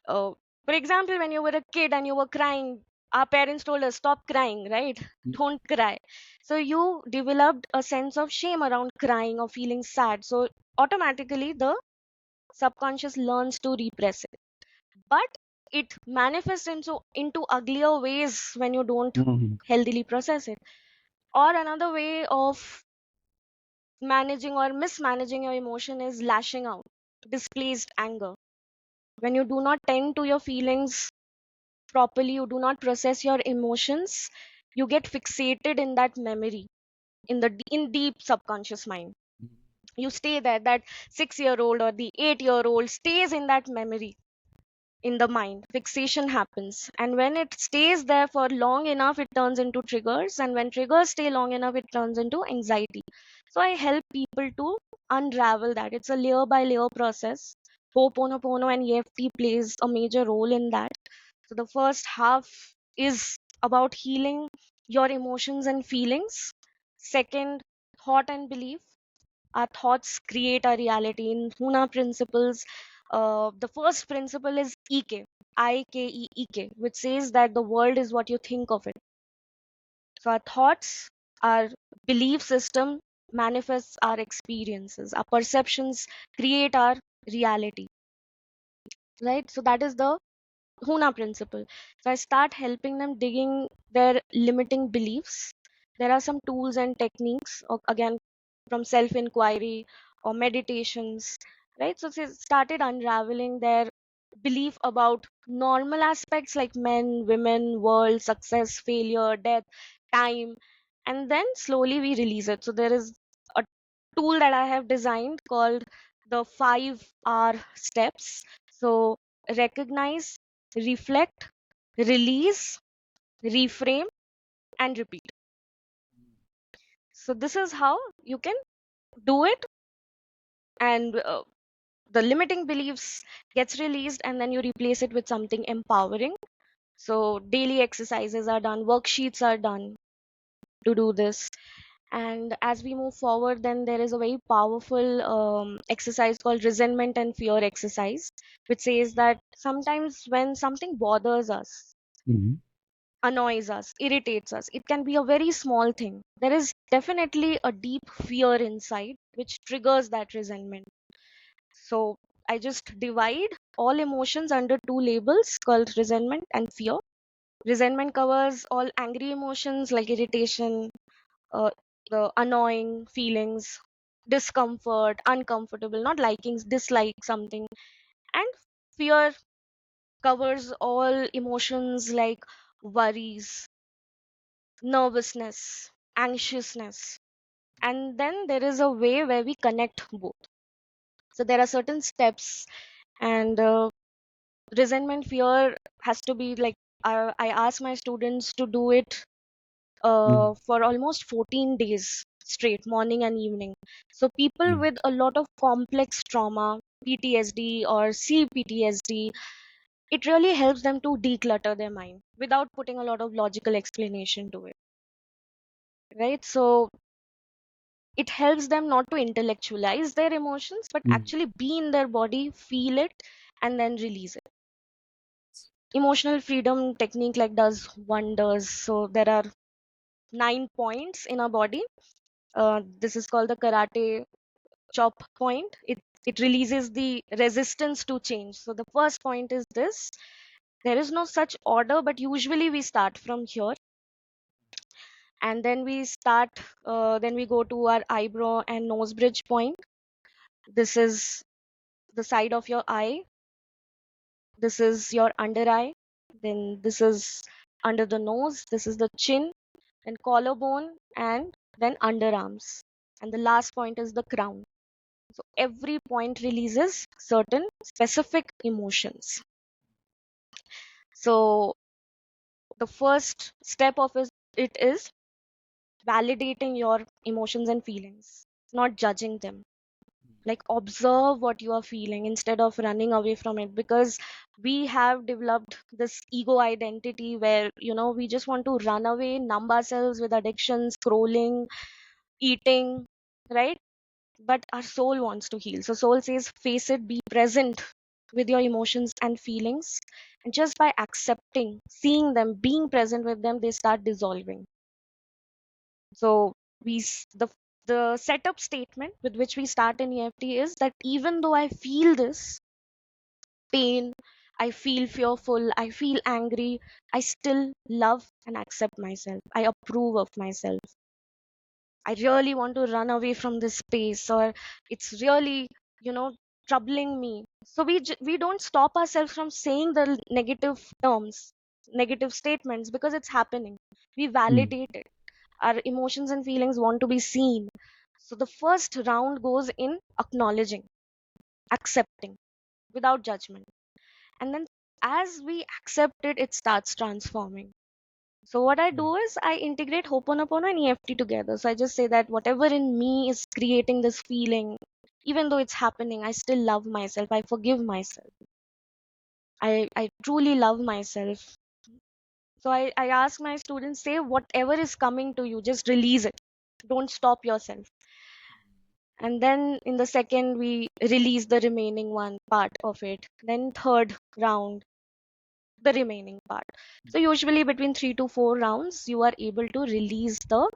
uh, for example, when you were a kid and you were crying, our parents told us, stop crying, right? Don't cry. So you developed a sense of shame around crying or feeling sad. So automatically the subconscious learns to repress it. But it manifests into uglier ways when you don't Mm. healthily process it. Or another way of managing or mismanaging your emotion is lashing out, displaced anger. When you do not tend to your feelings properly, you do not process your emotions, you get fixated in that memory, in deep subconscious mind. You stay there. That 6 year old or the 8 year old stays in that memory, in the mind. Fixation happens, and when it stays there for long enough, it turns into triggers, and when triggers stay long enough, it turns into anxiety. So I help people to unravel that. It's a layer by layer process. Ho'oponopono and EFT plays a major role in that. So the first half is about healing your emotions and feelings. Second, thought and belief. Our thoughts create our reality. In Huna principles, the first principle is EK, IKEEK, which says that the world is what you think of it. So our thoughts, our belief system manifests our experiences. Our perceptions create our reality, right? So that is the Huna principle. So I start helping them digging their limiting beliefs. There are some tools and techniques, again, from self inquiry or meditations, right? So they started unraveling their belief about normal aspects like men, women, world, success, failure, death, time, and then slowly we release it. So there is a tool that I have designed called the 5R steps. So recognize, reflect, release, reframe, and repeat. So this is how you can do it, and the limiting beliefs gets released, and then you replace it with something empowering. So daily exercises are done, worksheets are done to do this. And as we move forward, then there is a very powerful exercise called resentment and fear exercise, which says that sometimes when something bothers us, Mm. annoys us, irritates us, it can be a very small thing. There is definitely a deep fear inside which triggers that resentment. So I just divide all emotions under two labels called resentment and fear. Resentment covers all angry emotions like irritation, uh, the annoying feelings, discomfort, uncomfortable, not liking, dislike something. And fear covers all emotions like worries, nervousness, anxiousness. And then there is a way where we connect both. So there are certain steps, and resentment fear has to be like, I ask my students to do it Mm. for almost 14 days straight, morning and evening. So people Yeah. with a lot of complex trauma, PTSD or CPTSD, it really helps them to declutter their mind without putting a lot of logical explanation to it, right? So it helps them not to intellectualize their emotions but Mm. actually be in their body, feel it, and then release it. Emotional freedom technique like does wonders. So there are 9 points in our body. This is called the karate chop point. It releases the resistance to change. So the first point is this: there is no such order, but usually we start from here, and then then we go to our eyebrow and nose bridge point. This is the side of your eye. This is your under eye. Then this is under the nose. This is the chin, then collarbone, and then underarms. And the last point is the crown. So every point releases certain specific emotions. So the first step of it is validating your emotions and feelings, not judging them. Like observe what you are feeling instead of running away from it, because we have developed this ego identity where we just want to run away, numb ourselves with addiction, scrolling, eating, right? But our soul wants to heal. So soul says face it, be present with your emotions and feelings, and just by accepting, seeing them, being present with them, they start dissolving. So the setup statement with which we start in EFT is that even though I feel this pain, I feel fearful, I feel angry, I still love and accept myself. I approve of myself. I really want to run away from this space, or it's really, you know, troubling me. So we don't stop ourselves from saying the negative terms, negative statements, because it's happening. We Mm. validate it. Our emotions and feelings want to be seen. So the first round goes in acknowledging, accepting without judgment. And then as we accept it, it starts transforming. So what I do is I integrate Ho'oponopono and EFT together. So I just say that whatever in me is creating this feeling, even though it's happening, I still love myself. I forgive myself. I truly love myself. So I ask my students, say whatever is coming to you, just release it. Don't stop yourself. And then in the second, we release the remaining one part of it. Then third round, the remaining part. So usually between 3 to 4 rounds, you are able to release the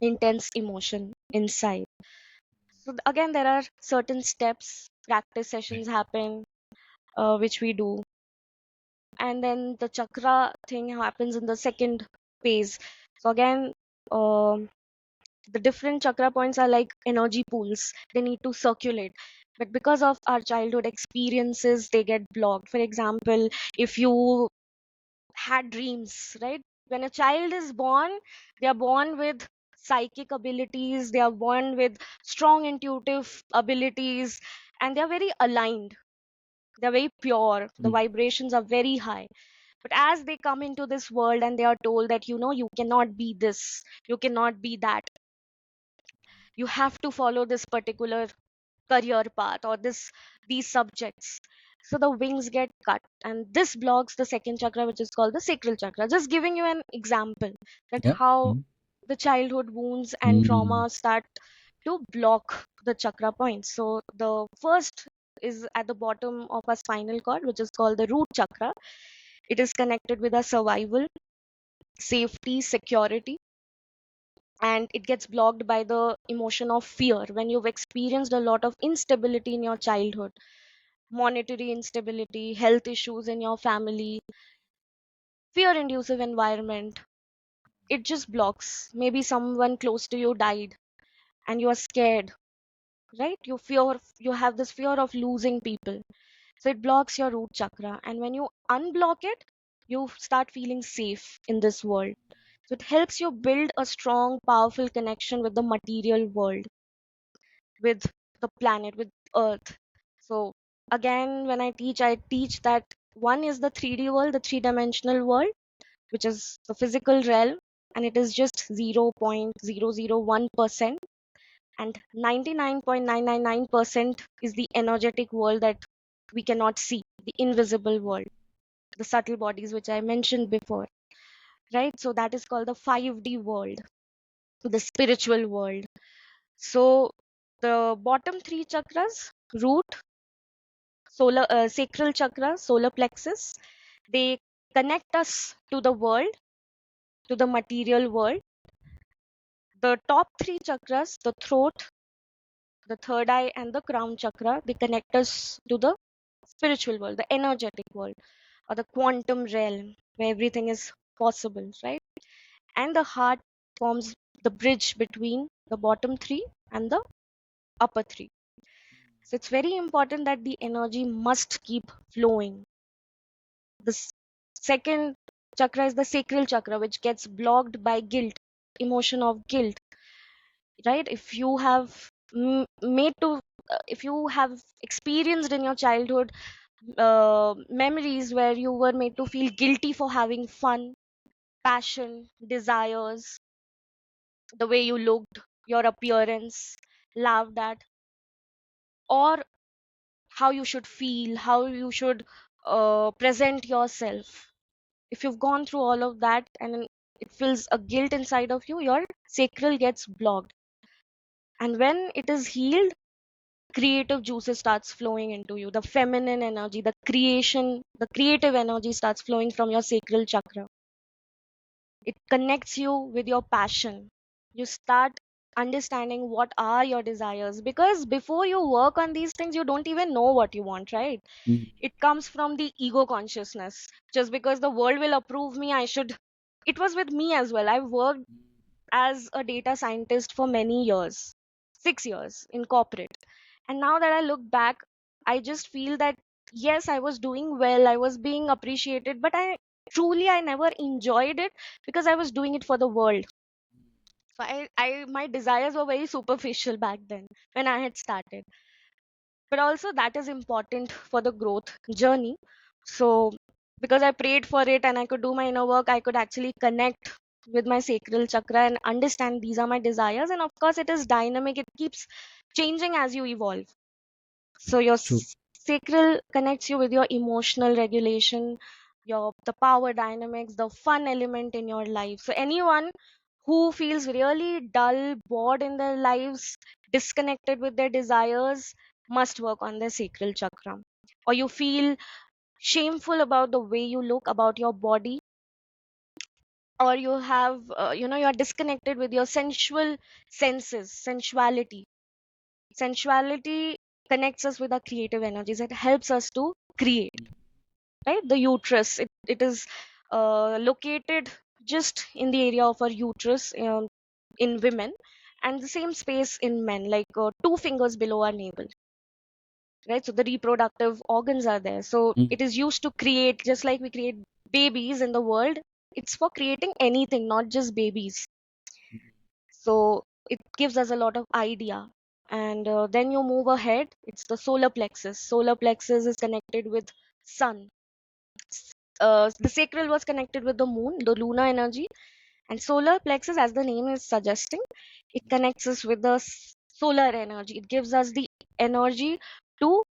intense emotion inside. So again, there are certain steps, practice sessions happen, which we do, and then the chakra thing happens in the second phase. So again, um, the different chakra points are like energy pools. They need to circulate, but because of our childhood experiences, they get blocked. For example, if you had dreams, right? When a child is born, they are born with psychic abilities, they are born with strong intuitive abilities, and they are very aligned. They're very pure. The Mm. vibrations are very high. But as they come into this world and they are told that, you cannot be this, you cannot be that, you have to follow this particular career path or these subjects, so the wings get cut, and this blocks the second chakra, which is called the sacral chakra. Just giving you an example that Yep. how Mm. the childhood wounds and Mm. trauma start to block the chakra points. So the first is at the bottom of our spinal cord, which is called the root chakra. It is connected with our survival, safety, security, and it gets blocked by the emotion of fear. When you've experienced a lot of instability in your childhood, monetary instability, health issues in your family, fear inducive environment, it just blocks. Maybe someone close to you died and you are scared, right? You have this fear of losing people. So it blocks your root chakra. And when you unblock it, you start feeling safe in this world. So it helps you build a strong, powerful connection with the material world, with the planet, with Earth. So again, when I teach that one is the 3D world, the three-dimensional world, which is the physical realm, and it is just 0.001%, and 99.999% is the energetic world that we cannot see, the invisible world, the subtle bodies which I mentioned before, right? So that is called the 5D world, the spiritual world. So the bottom three chakras, root, sacral chakra, solar plexus, they connect us to the world, to the material world. The top three chakras, the throat, the third eye, and the crown chakra, they connect us to the spiritual world, the energetic world, or the quantum realm where everything is possible, right? And the heart forms the bridge between the bottom three and the upper three. So it's very important that the energy must keep flowing. The second chakra is the sacral chakra, which gets blocked by guilt, emotion of guilt, right? If you have made to, if you have experienced in your childhood memories where you were made to feel guilty for having fun, passion, desires, the way you looked, your appearance, laughed at, or how you should feel, how you should present yourself. If you've gone through all of that and then it feels a guilt inside of you, your sacral gets blocked. And when it is healed, creative juices starts flowing into you. The feminine energy, the creation, the creative energy starts flowing from your sacral chakra. It connects you with your passion. You start understanding what are your desires, because before you work on these things you don't even know what you want, right? Mm. It comes from the ego consciousness. Just because the world will approve me, I should. It was with me as well. I worked as a data scientist for many years, 6 years in corporate. And now that I look back, I just feel that yes, I was doing well, I was being appreciated, but I never enjoyed it because I was doing it for the world. So my desires were very superficial back then when I had started. But also that is important for the growth journey. So because I prayed for it and I could do my inner work, I could actually connect with my sacral chakra and understand these are my desires. And of course it is dynamic, it keeps changing as you evolve. So your True. sacral connects you with your emotional regulation, your the power dynamics, the fun element in your life. So anyone who feels really dull, bored in their lives, disconnected with their desires, must work on their sacral chakra. Or you feel shameful about the way you look, about your body, or you have you are disconnected with your sensual senses, sensuality. Sensuality connects us with our creative energies. It helps us to create, right? The uterus, it is located just in the area of our uterus, in women, and the same space in men, like 2 fingers below our navel, right? So the reproductive organs are there. So Mm. it is used to create, just like we create babies in the world. It's for creating anything, not just babies. So it gives us a lot of idea. And then you move ahead, it's the solar plexus. Solar plexus is connected with sun. The sacral was connected with the moon, the lunar energy. And solar plexus, as the name is suggesting, it connects us with the solar energy. It gives us the energy to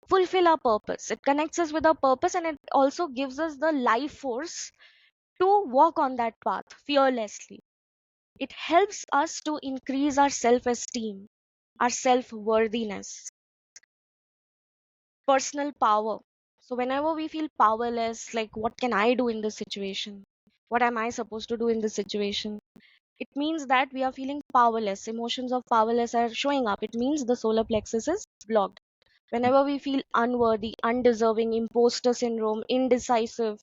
fulfill our purpose. It connects us with our purpose, and it also gives us the life force to walk on that path fearlessly. It helps us to increase our self esteem, our self worthiness, personal power. So, whenever we feel powerless, like what can I do in this situation? What am I supposed to do in this situation? It means that we are feeling powerless. Emotions of powerless are showing up. It means the solar plexus is blocked. Whenever we feel unworthy, undeserving, imposter syndrome, indecisive,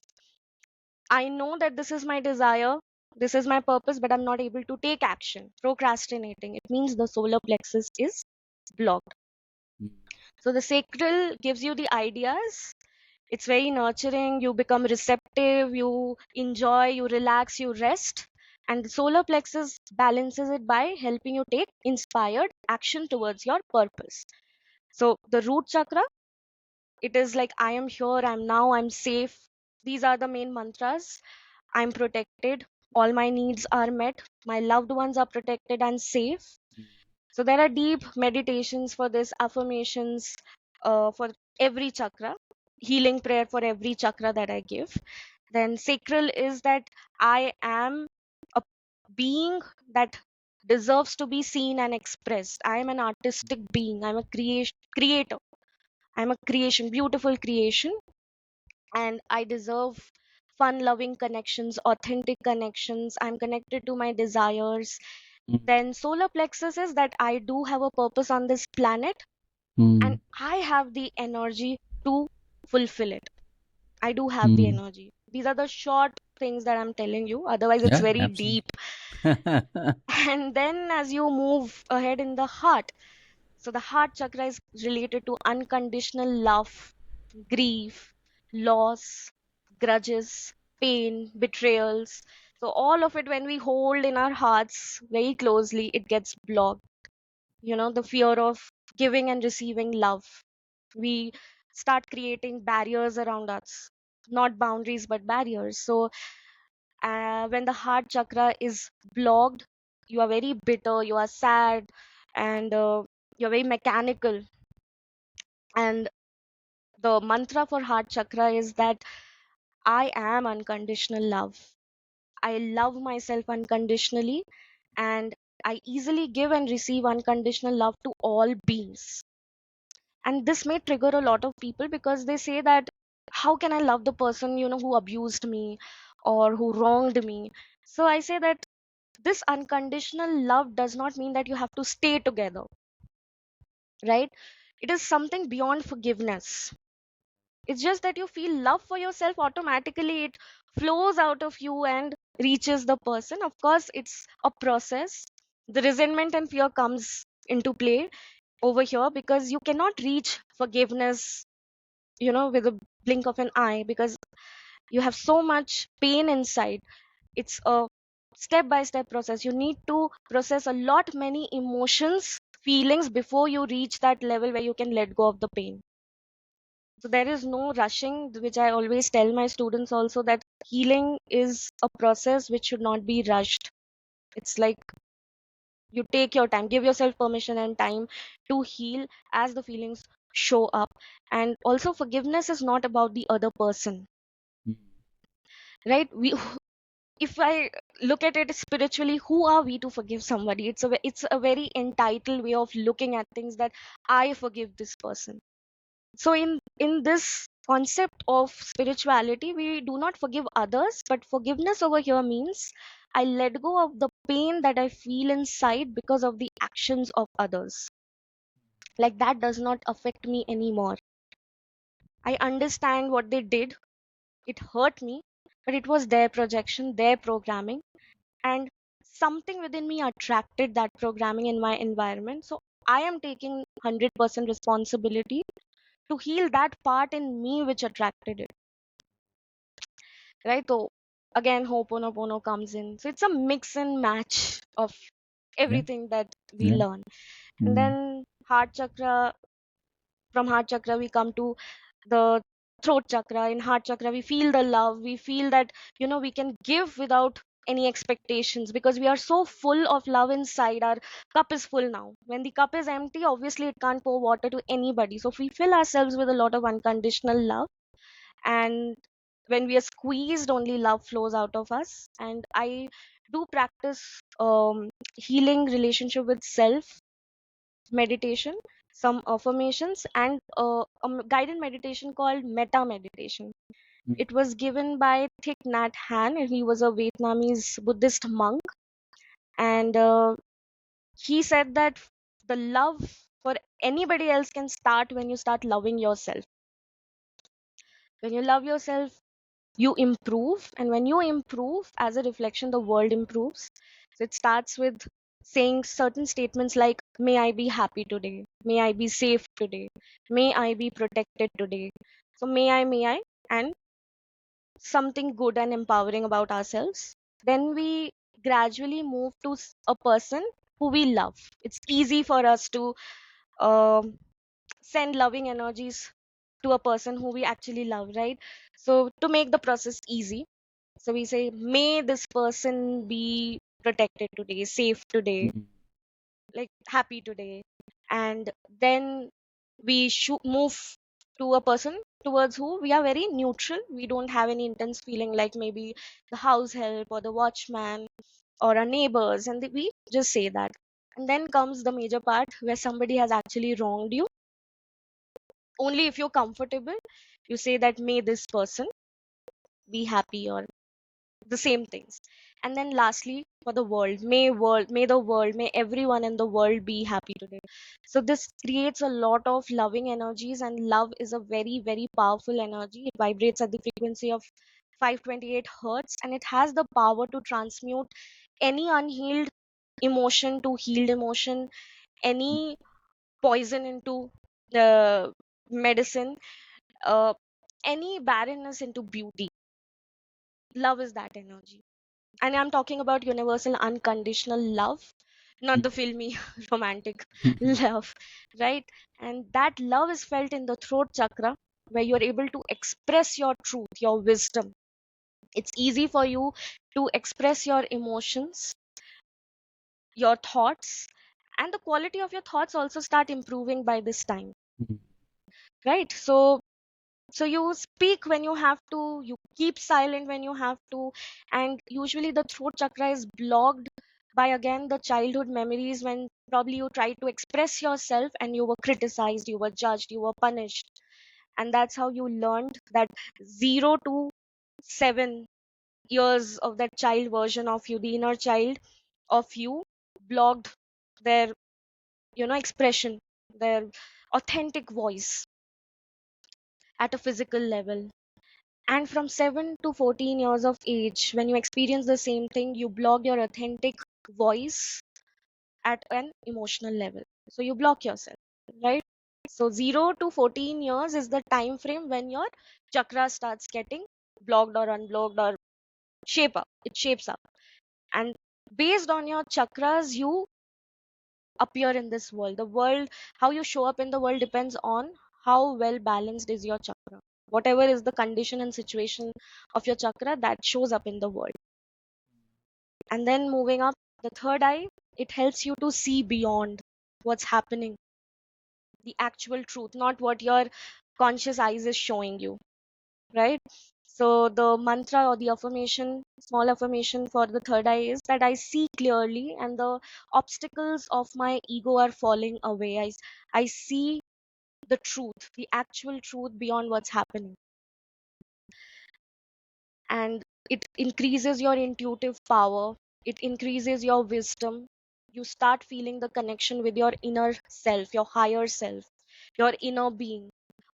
I know that this is my desire, this is my purpose, but I'm not able to take action, procrastinating. It means the solar plexus is blocked. Mm. So the sacral gives you the ideas. It's very nurturing. You become receptive, you enjoy, you relax, you rest. And the solar plexus balances it by helping you take inspired action towards your purpose. So the root chakra, it is like I am here, I'm now, I'm safe. These are the main mantras. I'm protected, all my needs are met, my loved ones are protected and safe. So there are deep meditations for this, affirmations for every chakra, healing prayer for every chakra that I give. Then sacral is that I am a being that deserves to be seen and expressed. I am an artistic being. I'm a creator. I'm a creation, beautiful creation, and I deserve fun loving connections, authentic connections. I'm connected to my desires. Mm. Then solar plexus is that I do have a purpose on this planet and Mm. I have the energy to fulfill it. I do have the Mm. energy. These are the short things that I'm telling you. Otherwise, it's Yeah, very deep. absolutely. And then as you move ahead in the heart, so the heart chakra is related to unconditional love, grief, loss. grudges, pain, betrayals. So all of it, when we hold in our hearts very closely, it gets blocked. The fear of giving and receiving love. We start creating barriers around us, not boundaries, but barriers. So when the heart chakra is blocked, you are very bitter, you are sad, and you're very mechanical. And the mantra for heart chakra is that I am unconditional love. I love myself unconditionally, and I easily give and receive unconditional love to all beings. And this may trigger a lot of people because they say that, how can I love the person, who abused me or who wronged me? So I say that this unconditional love does not mean that you have to stay together, right? It is something beyond forgiveness. It's just that you feel love for yourself automatically, it flows out of you and reaches the person. Of course, it's a process. The resentment and fear comes into play over here because you cannot reach forgiveness, with a blink of an eye, because you have so much pain inside. It's a step by step process. You need to process a lot many emotions, feelings before you reach that level where you can let go of the pain. So there is no rushing, which I always tell my students also, that healing is a process which should not be rushed. It's like you take your time, give yourself permission and time to heal as the feelings show up. And also, forgiveness is not about the other person, Mm. right? If I look at it spiritually, who are we to forgive somebody? It's a very entitled way of looking at things, that I forgive this person. So in this concept of spirituality, we do not forgive others, but forgiveness over here means I let go of the pain that I feel inside because of the actions of others. Like, that does not affect me anymore. I understand what they did. It hurt me, but it was their projection, their programming, and something within me attracted that programming in my environment. So I am taking 100% responsibility to heal that part in me which attracted it, right? So again, Ho'oponopono comes in. So it's a mix and match of Yeah. everything that we Yeah. learn. And Mm. then heart chakra, from heart chakra we come to the throat chakra. In heart chakra we feel the love, we feel that we can give without any expectations, because we are so full of love inside. Our cup is full now. When the cup is empty, obviously it can't pour water to anybody. So if we fill ourselves with a lot of unconditional love, and when we are squeezed, only love flows out of us. And I do practice healing relationship with self, meditation, some affirmations, and a guided meditation called metta meditation. Mm. It was given by Thich Nhat Hanh, and he was a Vietnamese Buddhist monk. And he said that the love for anybody else can start when you start loving yourself. When you love yourself, you improve, and when you improve, as a reflection, the world improves. So it starts with saying certain statements like, may I be happy today, may I be safe today, may I be protected today. So may I, and something good and empowering about ourselves. Then we gradually move to a person who we love. It's easy for us to um, send loving energies to a person who we actually love, right? So to make the process easy, so we say, may this person be protected today, safe today, Mm. like happy today. And then we should move to a person towards who we are very neutral. We don't have any intense feeling, like maybe the house help or the watchman or our neighbors, and we just say that. And then comes the major part where somebody has actually wronged you. Only if you're comfortable, you say that, may this person be happy, or the same things. And then lastly, for the world, may the world, may everyone in the world be happy today. So this creates a lot of loving energies, and love is a very, very powerful energy. It vibrates at the frequency of 528 hertz, and it has the power to transmute any unhealed emotion to healed emotion, any poison into the medicine, uh, any barrenness into beauty. Love is that energy. And I'm talking about universal unconditional love, not the filmy romantic love, right? And that love is felt in the throat chakra, where you're able to express your truth, your wisdom. It's easy for you to express your emotions, your thoughts, and the quality of your thoughts also start improving by this time, right? So you speak when you have to, you keep silent when you have to. And usually the throat chakra is blocked by, again, the childhood memories, when probably you tried to express yourself and you were criticized, you were judged, you were punished. And that's how you learned that 0 to 7 years of that child version of you, the inner child of you, blocked their, expression, their authentic voice at a physical level. And from 7 to 14 years of age, when you experience the same thing, you block your authentic voice at an emotional level. So you block yourself, right? So 0 to 14 years is the time frame when your chakra starts getting blocked or unblocked or it shapes up. And based on your chakras, you appear in this world. The world, how you show up in the world depends on how well balanced is your chakra. Whatever is the condition and situation of your chakra, that shows up in the world. And then moving up, the third eye, it helps you to see beyond what's happening, the actual truth, not what your conscious eyes is showing you, right? So the mantra or the affirmation, small affirmation for the third eye is that I see clearly and the obstacles of my ego are falling away. I see the truth, the actual truth beyond what's happening. And it increases your intuitive power, it increases your wisdom. You start feeling the connection with your inner self, your higher self, your inner being.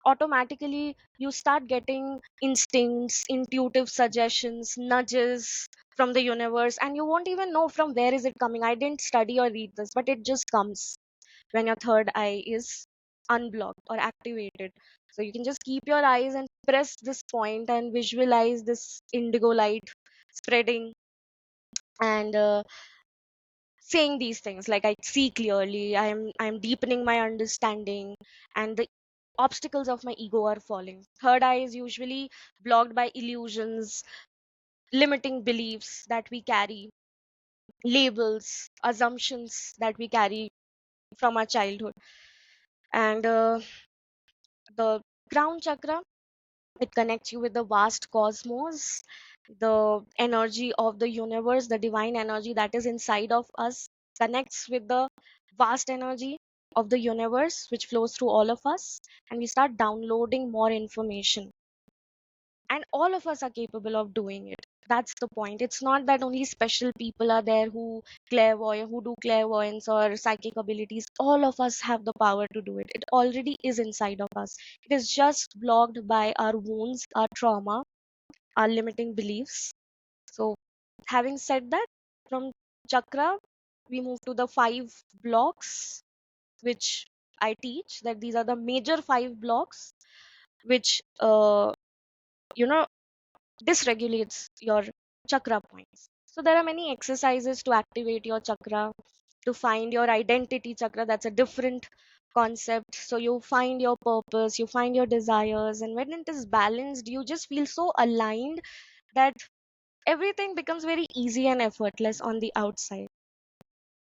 Automatically you start getting instincts, intuitive suggestions, nudges from the universe, and you won't even know from where is it coming. I didn't study or read this, but it just comes when your third eye is unblocked or activated. So you can just keep your eyes and press this point and visualize this indigo light spreading, and saying these things like I see clearly, I'm deepening my understanding, and the obstacles of my ego are falling. Third eye is usually blocked by illusions, limiting beliefs that we carry, labels, assumptions that we carry from our childhood. And the crown chakra, it connects you with the vast cosmos, the energy of the universe, the divine energy that is inside of us connects with the vast energy of the universe which flows through all of us, and we start downloading more information. And all of us are capable of doing it. That's the point. It's not that only special people are there who do clairvoyance or psychic abilities. All of us have the power to do it. It already is inside of us. It is just blocked by our wounds, our trauma, our limiting beliefs. So having said that, from chakra we move to the 5 blocks, which I teach, that these are the major 5 blocks which you know dysregulates your chakra points. So there are many exercises to activate your chakra, to find your identity chakra. That's a different concept. So you find your purpose, you find your desires, and when it is balanced, you just feel so aligned that everything becomes very easy and effortless on the outside.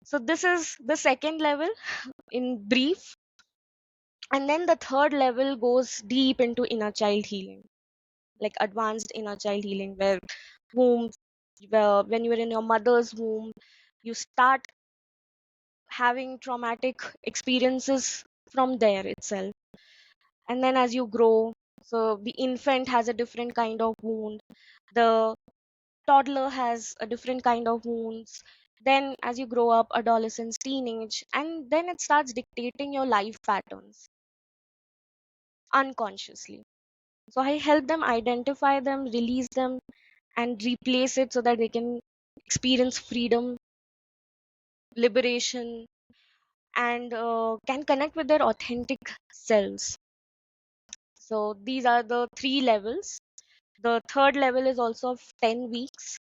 So this is the second level in brief. And then the third level goes deep into inner child healing, like advanced inner child healing, womb where when you were in your mother's womb, you start having traumatic experiences from there itself. And then as you grow, so the infant has a different kind of wound, the toddler has a different kind of wounds. Then as you grow up, adolescence, teenage, and then it starts dictating your life patterns unconsciously. So I help them identify them, release them, and replace it so that they can experience freedom, liberation, and can connect with their authentic selves. So these are the 3 levels. The third level is also of 10 weeks.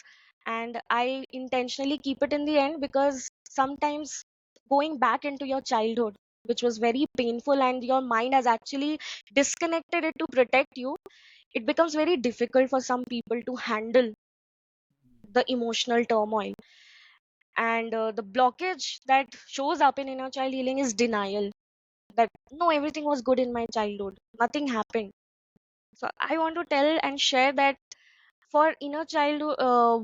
And I intentionally keep it in the end because sometimes going back into your childhood, which was very painful, and your mind has actually disconnected it to protect you, it becomes very difficult for some people to handle the emotional turmoil. And the blockage that shows up in inner child healing is denial, that no, everything was good in my childhood, nothing happened. So I want to tell and share that for inner child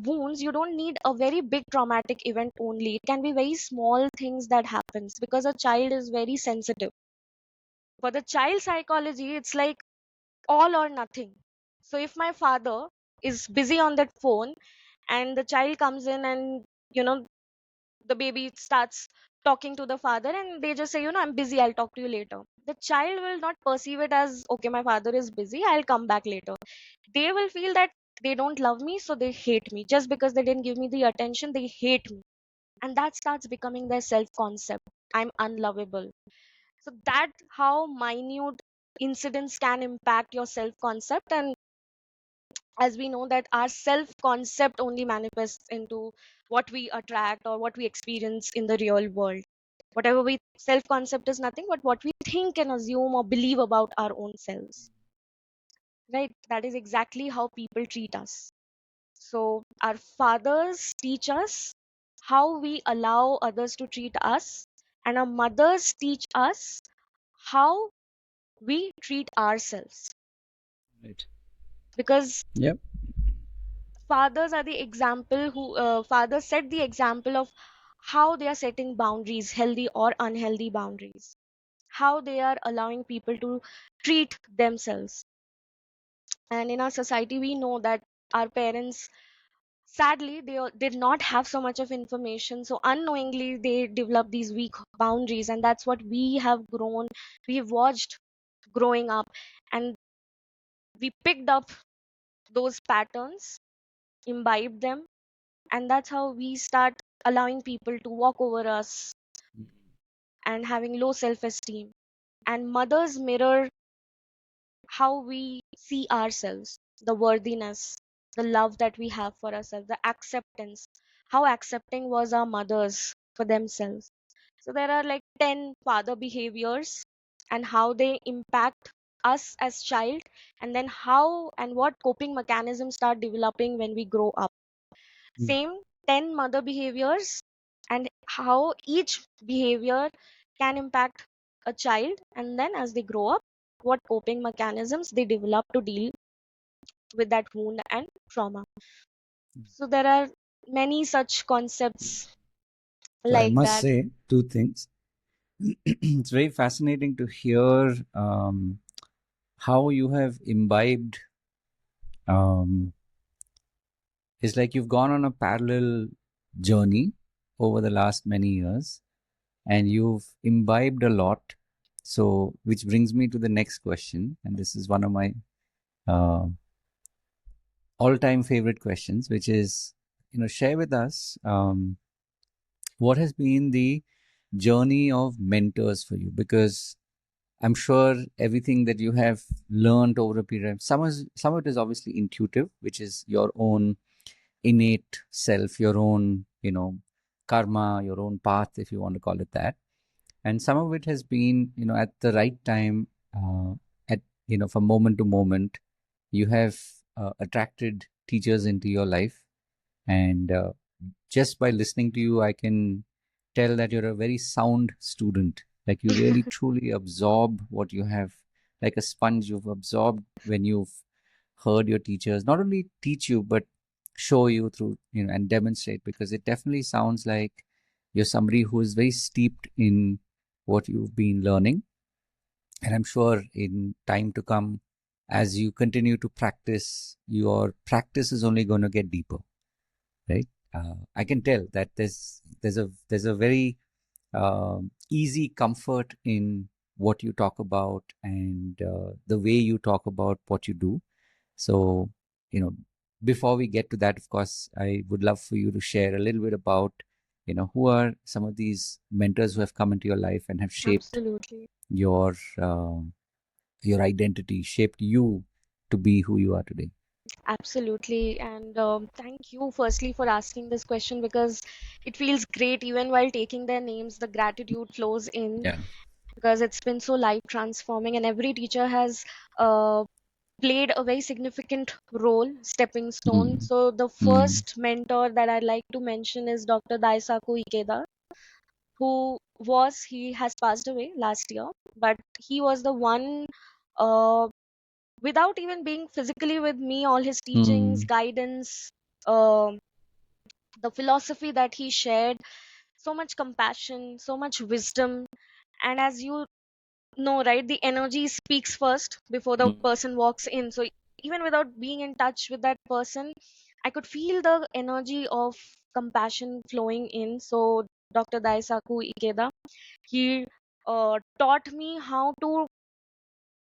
wounds, you don't need a very big traumatic event only. It can be very small things that happens because a child is very sensitive. For the child psychology, it's like all or nothing. So if my father is busy on that phone and the child comes in and, you know, the baby starts talking to the father and they just say, I'm busy, I'll talk to you later. The child will not perceive it as, okay, my father is busy, I'll come back later. They will feel that they don't love me, so they hate me. Just because they didn't give me the attention, they hate me. And that starts becoming their self concept. I'm unlovable. So that how minute incidents can impact your self concept. And as we know that our self concept only manifests into what we attract or what we experience in the real world. Whatever we self concept is nothing but what we think and assume or believe about our own selves, right? That is exactly how people treat us. So our fathers teach us how we allow others to treat us, and our mothers teach us how we treat ourselves. Right. Because Yep. fathers are the example who fathers set the example of how they are setting boundaries, healthy or unhealthy boundaries, how they are allowing people to treat themselves. And in our society we know that our parents, sadly, did not have so much of information, so unknowingly they develop these weak boundaries, and that's what we have grown, we've watched growing up, and we picked up those patterns, imbibed them, and that's how we start allowing people to walk over us and having low self-esteem. And mothers mirror how we see ourselves, the worthiness, the love that we have for ourselves, the acceptance, how accepting was our mothers for themselves. So there are like 10 father behaviors and how they impact us as child, and then how and what coping mechanisms start developing when we grow up. Mm. Same 10 mother behaviors and how each behavior can impact a child, and then as they grow up, what coping mechanisms they develop to deal with that wound and trauma. So there are many such concepts So I like must that. say two things. It's very fascinating to hear how you have imbibed. It's like you've gone on a parallel journey over the last many years and you've imbibed a lot. So, which brings me to the next question. And this is one of my uh, all time favorite questions, which is, share with us what has been the journey of mentors for you? Because I'm sure everything that you have learned over a period of some of it is obviously intuitive, which is your own innate self, your own, karma, your own path, if you want to call it that. And some of it has been, at the right time, at, from moment to moment, you have attracted teachers into your life. And just by listening to you, I can tell that you're a very sound student. Like you really truly absorb what you have, like a sponge, you've absorbed when you've heard your teachers not only teach you, but show you through, and demonstrate, because it definitely sounds like you're somebody who is very steeped in what you've been learning. And I'm sure in time to come, as you continue to practice, your practice is only going to get deeper, right? I can tell that there's a very easy comfort in what you talk about and the way you talk about what you do. So, you know, before we get to that, of course, I would love for you to share a little bit about, who are some of these mentors who have come into your life and have shaped Absolutely. your uh, your identity, shaped you to be who you are today. Absolutely. And thank you, firstly, for asking this question because it feels great even while taking their names. The gratitude flows in Yeah. because it's been so life transforming, and every teacher has uh, played a very significant role, stepping stone. Mm. So, the Mm. first mentor that I'd like to mention is Dr. Daisaku Ikeda, he has passed away last year, but he was the one. Uh, Without even being physically with me, all his teachings, Mm. guidance, um the philosophy that he shared, so much compassion, so much wisdom. And as you know, right, the energy speaks first before the Mm. person walks in. So even without being in touch with that person, I could feel the energy of compassion flowing in. So Dr. Daisaku Ikeda, he taught me how to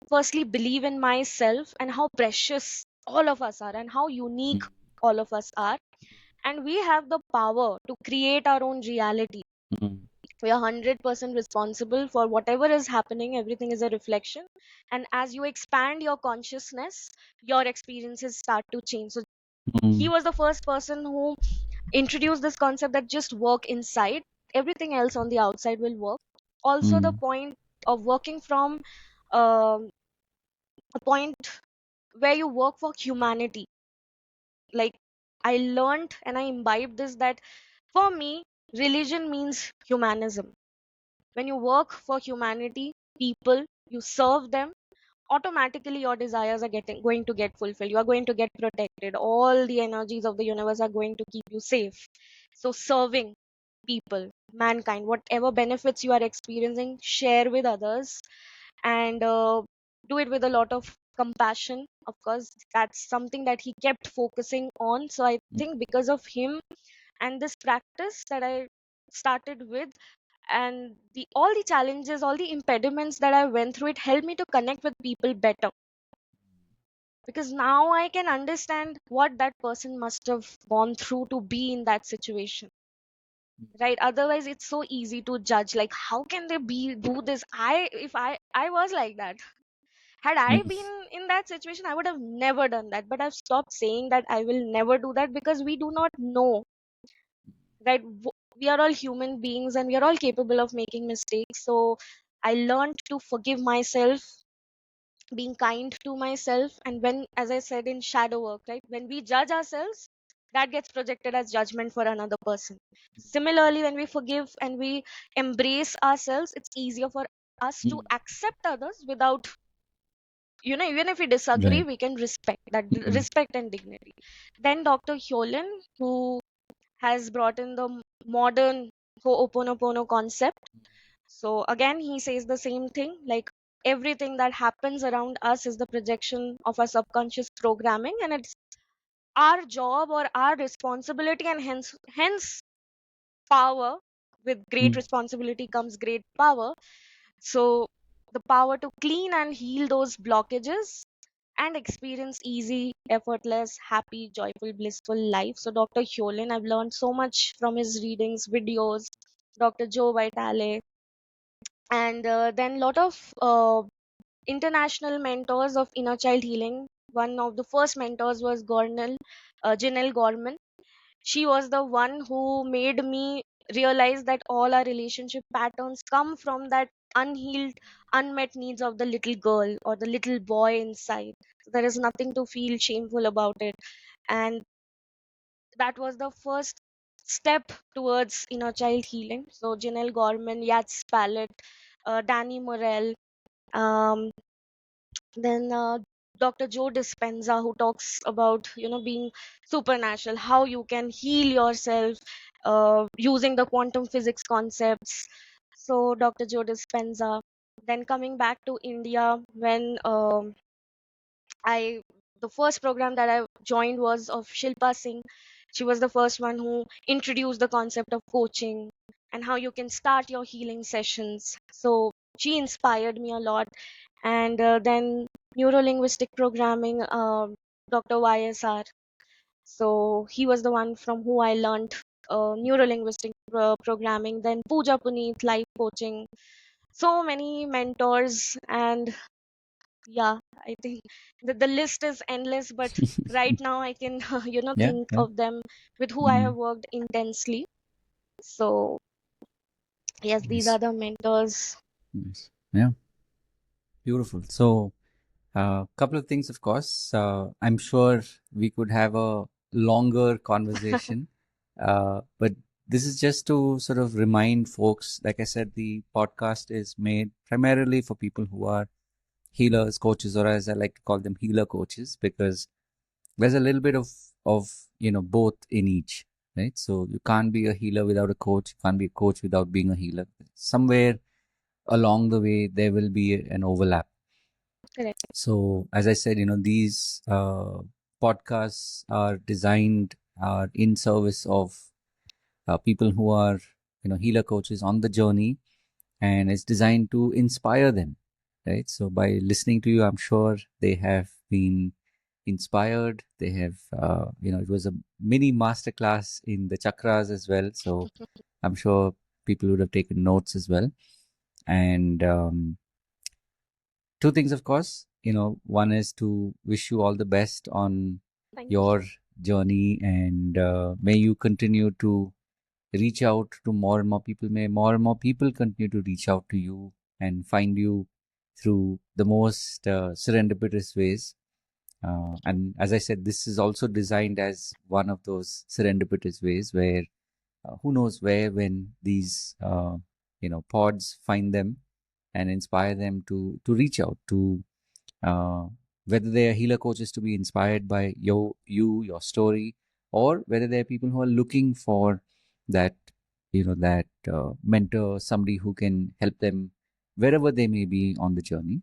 firstly believe in myself and how precious all of us are and how unique Mm. all of us are, and we have the power to create our own reality. Mm. We are 100% responsible for whatever is happening. Everything is a reflection, and as you expand your consciousness, your experiences start to change. So he Mm. was the first person who introduced this concept that just work inside, everything else on the outside will work. Also, the Mm. point of working from um, a point where you work for humanity. Like, I learned and I imbibed this that for me, religion means humanism. When you work for humanity, people, you serve them, automatically your desires are getting going to get fulfilled. You are going to get protected. All the energies of the universe are going to keep you safe. So serving people, mankind, whatever benefits you are experiencing, share with others, and do it with a lot of compassion. Of course, that's something that he kept focusing on. So I think because of him and this practice that I started with, and the all the challenges, all the impediments that I went through, it helped me to connect with people better, because now I can understand what that person must have gone through to be in that situation. Right, otherwise it's so easy to judge, like how can they be do this. I if I was like that, had I Mm. been in that situation, I would have never done that. But I've stopped saying that I will never do that, because we do not know, right? We are all human beings and we are all capable of making mistakes. So I learned to forgive myself, being kind to myself. And when, as I said, in shadow work, right, when we judge ourselves, that gets projected as judgment for another person. Similarly, when we forgive and we embrace ourselves, it's easier for us to Mm. accept others without, even if we disagree, Right. we can respect that, Mm. respect and dignity. Then Dr. Hyolen, who has brought in the modern Ho'oponopono concept. So again, he says the same thing, like everything that happens around us is the projection of our subconscious programming, and it's our job or our responsibility, and hence power. With great Mm. responsibility comes great power. So the power to clean and heal those blockages and experience easy, effortless, happy, joyful, blissful life. So Dr. Hyolen, I've learned so much from his readings, videos, Dr. Joe Vitale, and then lot of international mentors of inner child healing. One of the first mentors was Janelle Gorman. She was the one who made me realize that all our relationship patterns come from that unhealed, unmet needs of the little girl or the little boy inside. So there is nothing to feel shameful about it. And that was the first step towards inner child healing. So Janelle Gorman, Yats Pallet, Danny Morell, um, then Dr. Joe Dispenza, who talks about being supernatural, how you can heal yourself using the quantum physics concepts. So Dr. Joe Dispenza. Then coming back to India, when I the first program that I joined was of Shilpa Singh. She was the first one who introduced the concept of coaching and how you can start your healing sessions. So she inspired me a lot. And then neurolinguistic programming, Dr. YSR. So he was the one from who I learned neurolinguistic programming. Then Pooja Puneet, life coaching. So many mentors, and Yeah, I think the list is endless, but right now I can, Yeah, think yeah. of them with who I Mm, have worked intensely. So, yes, these nice, are the mentors. nice. Yeah, beautiful. So, couple of things, of course. I'm sure we could have a longer conversation, but this is just to sort of remind folks. Like I said, the podcast is made primarily for people who are healers, coaches, or as I like to call them, healer coaches, because there's a little bit of both in each, right? So you can't be a healer without a coach. You can't be a coach without being a healer. Somewhere along the way, there will be an overlap. Correct. So, as I said, these podcasts are designed are in service of people who are healer coaches on the journey, and it's designed to inspire them, right? So, by listening to you, I'm sure they have been inspired. They have, it was a mini masterclass in the chakras as well. So, I'm sure people would have taken notes as well. And two things, of course. One is to wish you all the best on Thank your you. journey, and may you continue to reach out to more and more people. May more and more people continue to reach out to you and find you through the most serendipitous ways. And as I said, this is also designed as one of those serendipitous ways where who knows where when these pods find them and inspire them to reach out to uh, whether they are healer coaches to be inspired by your story, or whether they are people who are looking for that that mentor, somebody who can help them wherever they may be on the journey.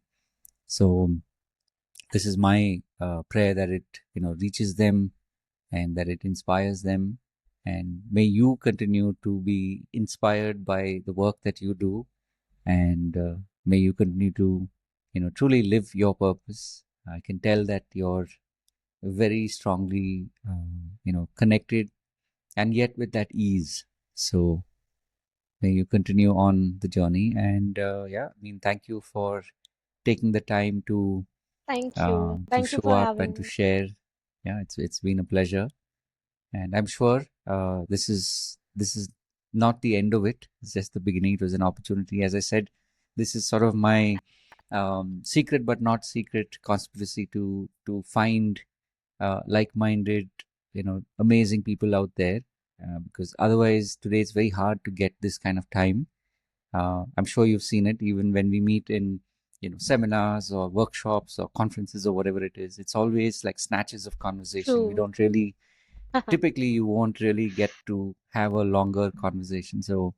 So this is my prayer that it reaches them and that it inspires them, and may you continue to be inspired by the work that you do, and may you continue to truly live your purpose. I can tell that you're very strongly connected, and yet with that ease. So may you continue on the journey, and yeah, I mean, thank you for taking the time Thank you. to Thank you show for up and having to me. share. Yeah, it's been a pleasure, and I'm sure this is not the end of it. It's just the beginning. It was an opportunity. As I said, this is sort of my secret but not secret conspiracy to find like-minded, amazing people out there, because otherwise today it's very hard to get this kind of time. I'm sure you've seen it even when we meet in seminars or workshops or conferences or whatever it is. It's always like snatches of conversation. We True. don't really typically you won't really get to have a longer conversation. So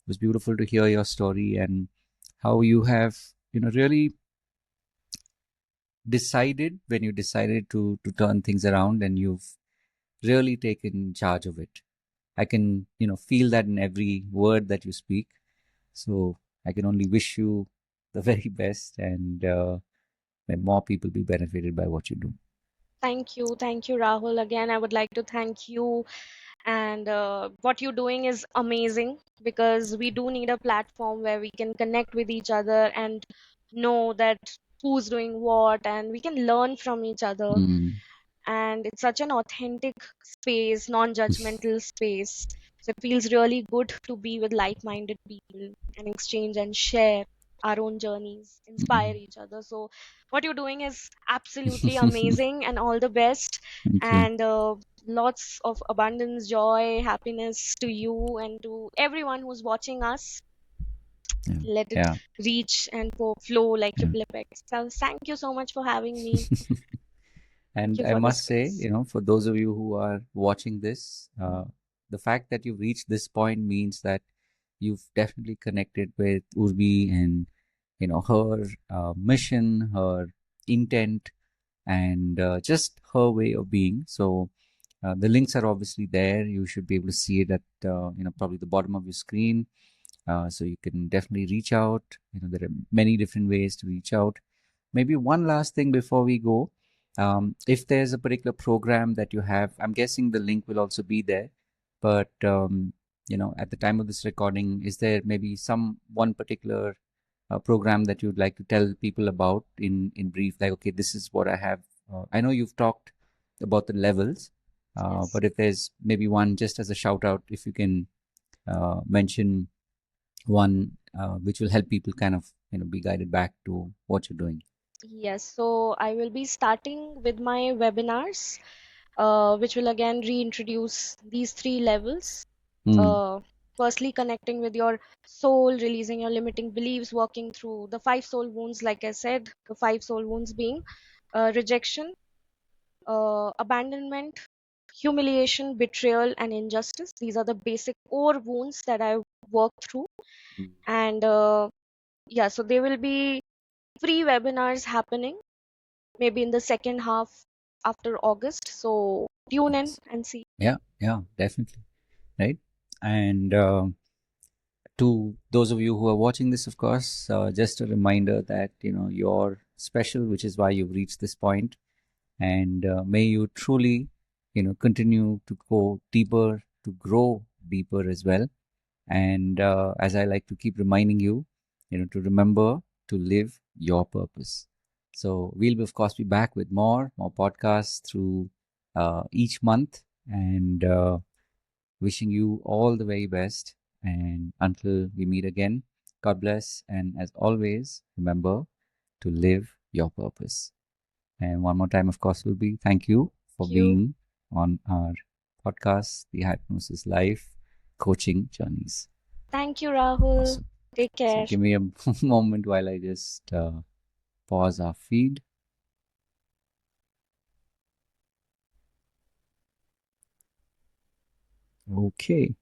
it was beautiful to hear your story and how you have really decided when you decided to turn things around, and you've really taken charge of it. I can feel that in every word that you speak. So I can only wish you the very best, and may more people be benefited by what you do. Thank you. Thank you, Rahul. Again, I would like to thank you. And what you're doing is amazing, because we do need a platform where we can connect with each other and know that who's doing what, and we can learn from each other. Mm. And it's such an authentic space, non-judgmental space. So it feels really good to be with like-minded people and exchange and share our own journeys, inspire Mm. each other. So what you're doing is absolutely amazing, and all the best. Thank you. And lots of abundance, joy, happiness to you and to everyone who's watching us. Yeah. Let it Yeah. reach and flow like Yeah. ripple effects. So thank you so much for having me. Thank And you I for the must say, space. for those of you who are watching this, the fact that you've reached this point means that you've definitely connected with Urbi and, her mission, her intent, and just her way of being. So the links are obviously there. You should be able to see it at, probably the bottom of your screen. So you can definitely reach out. There are many different ways to reach out. Maybe one last thing before we go. If there's a particular program that you have, I'm guessing the link will also be there. But at the time of this recording, is there maybe some one particular program that you'd like to tell people about in brief? Like, okay, this is what I have. I know you've talked about the levels, Yes. but if there's maybe one just as a shout out, if you can mention one which will help people kind of be guided back to what you're doing. Yes, so I will be starting with my webinars, which will again reintroduce these three levels. Hmm. Uh, Firstly, connecting with your soul, releasing your limiting beliefs, working through the five soul wounds, like I said, the five soul wounds being rejection, abandonment, humiliation, betrayal, and injustice. These are the basic core wounds that I work through. Hmm. And yeah, so there will be free webinars happening maybe in the second half after August. So tune in Nice. and see. Yeah, yeah, definitely. Right. And to those of you who are watching this, of course, just a reminder that you're special, which is why you've reached this point. And may you truly continue to go deeper, to grow deeper as well. And as I like to keep reminding you, to remember to live your purpose. So we'll of course be back with more podcasts through each month, and wishing you all the very best. And until we meet again, God bless. And as always, remember to live your purpose. And one more time, of course, will be thank you for Thank you. being on our podcast, the Hypnosis Life Coaching Journeys. Thank you, Rahul. Awesome. Take So care. give me a moment while I just pause our feed. Okay.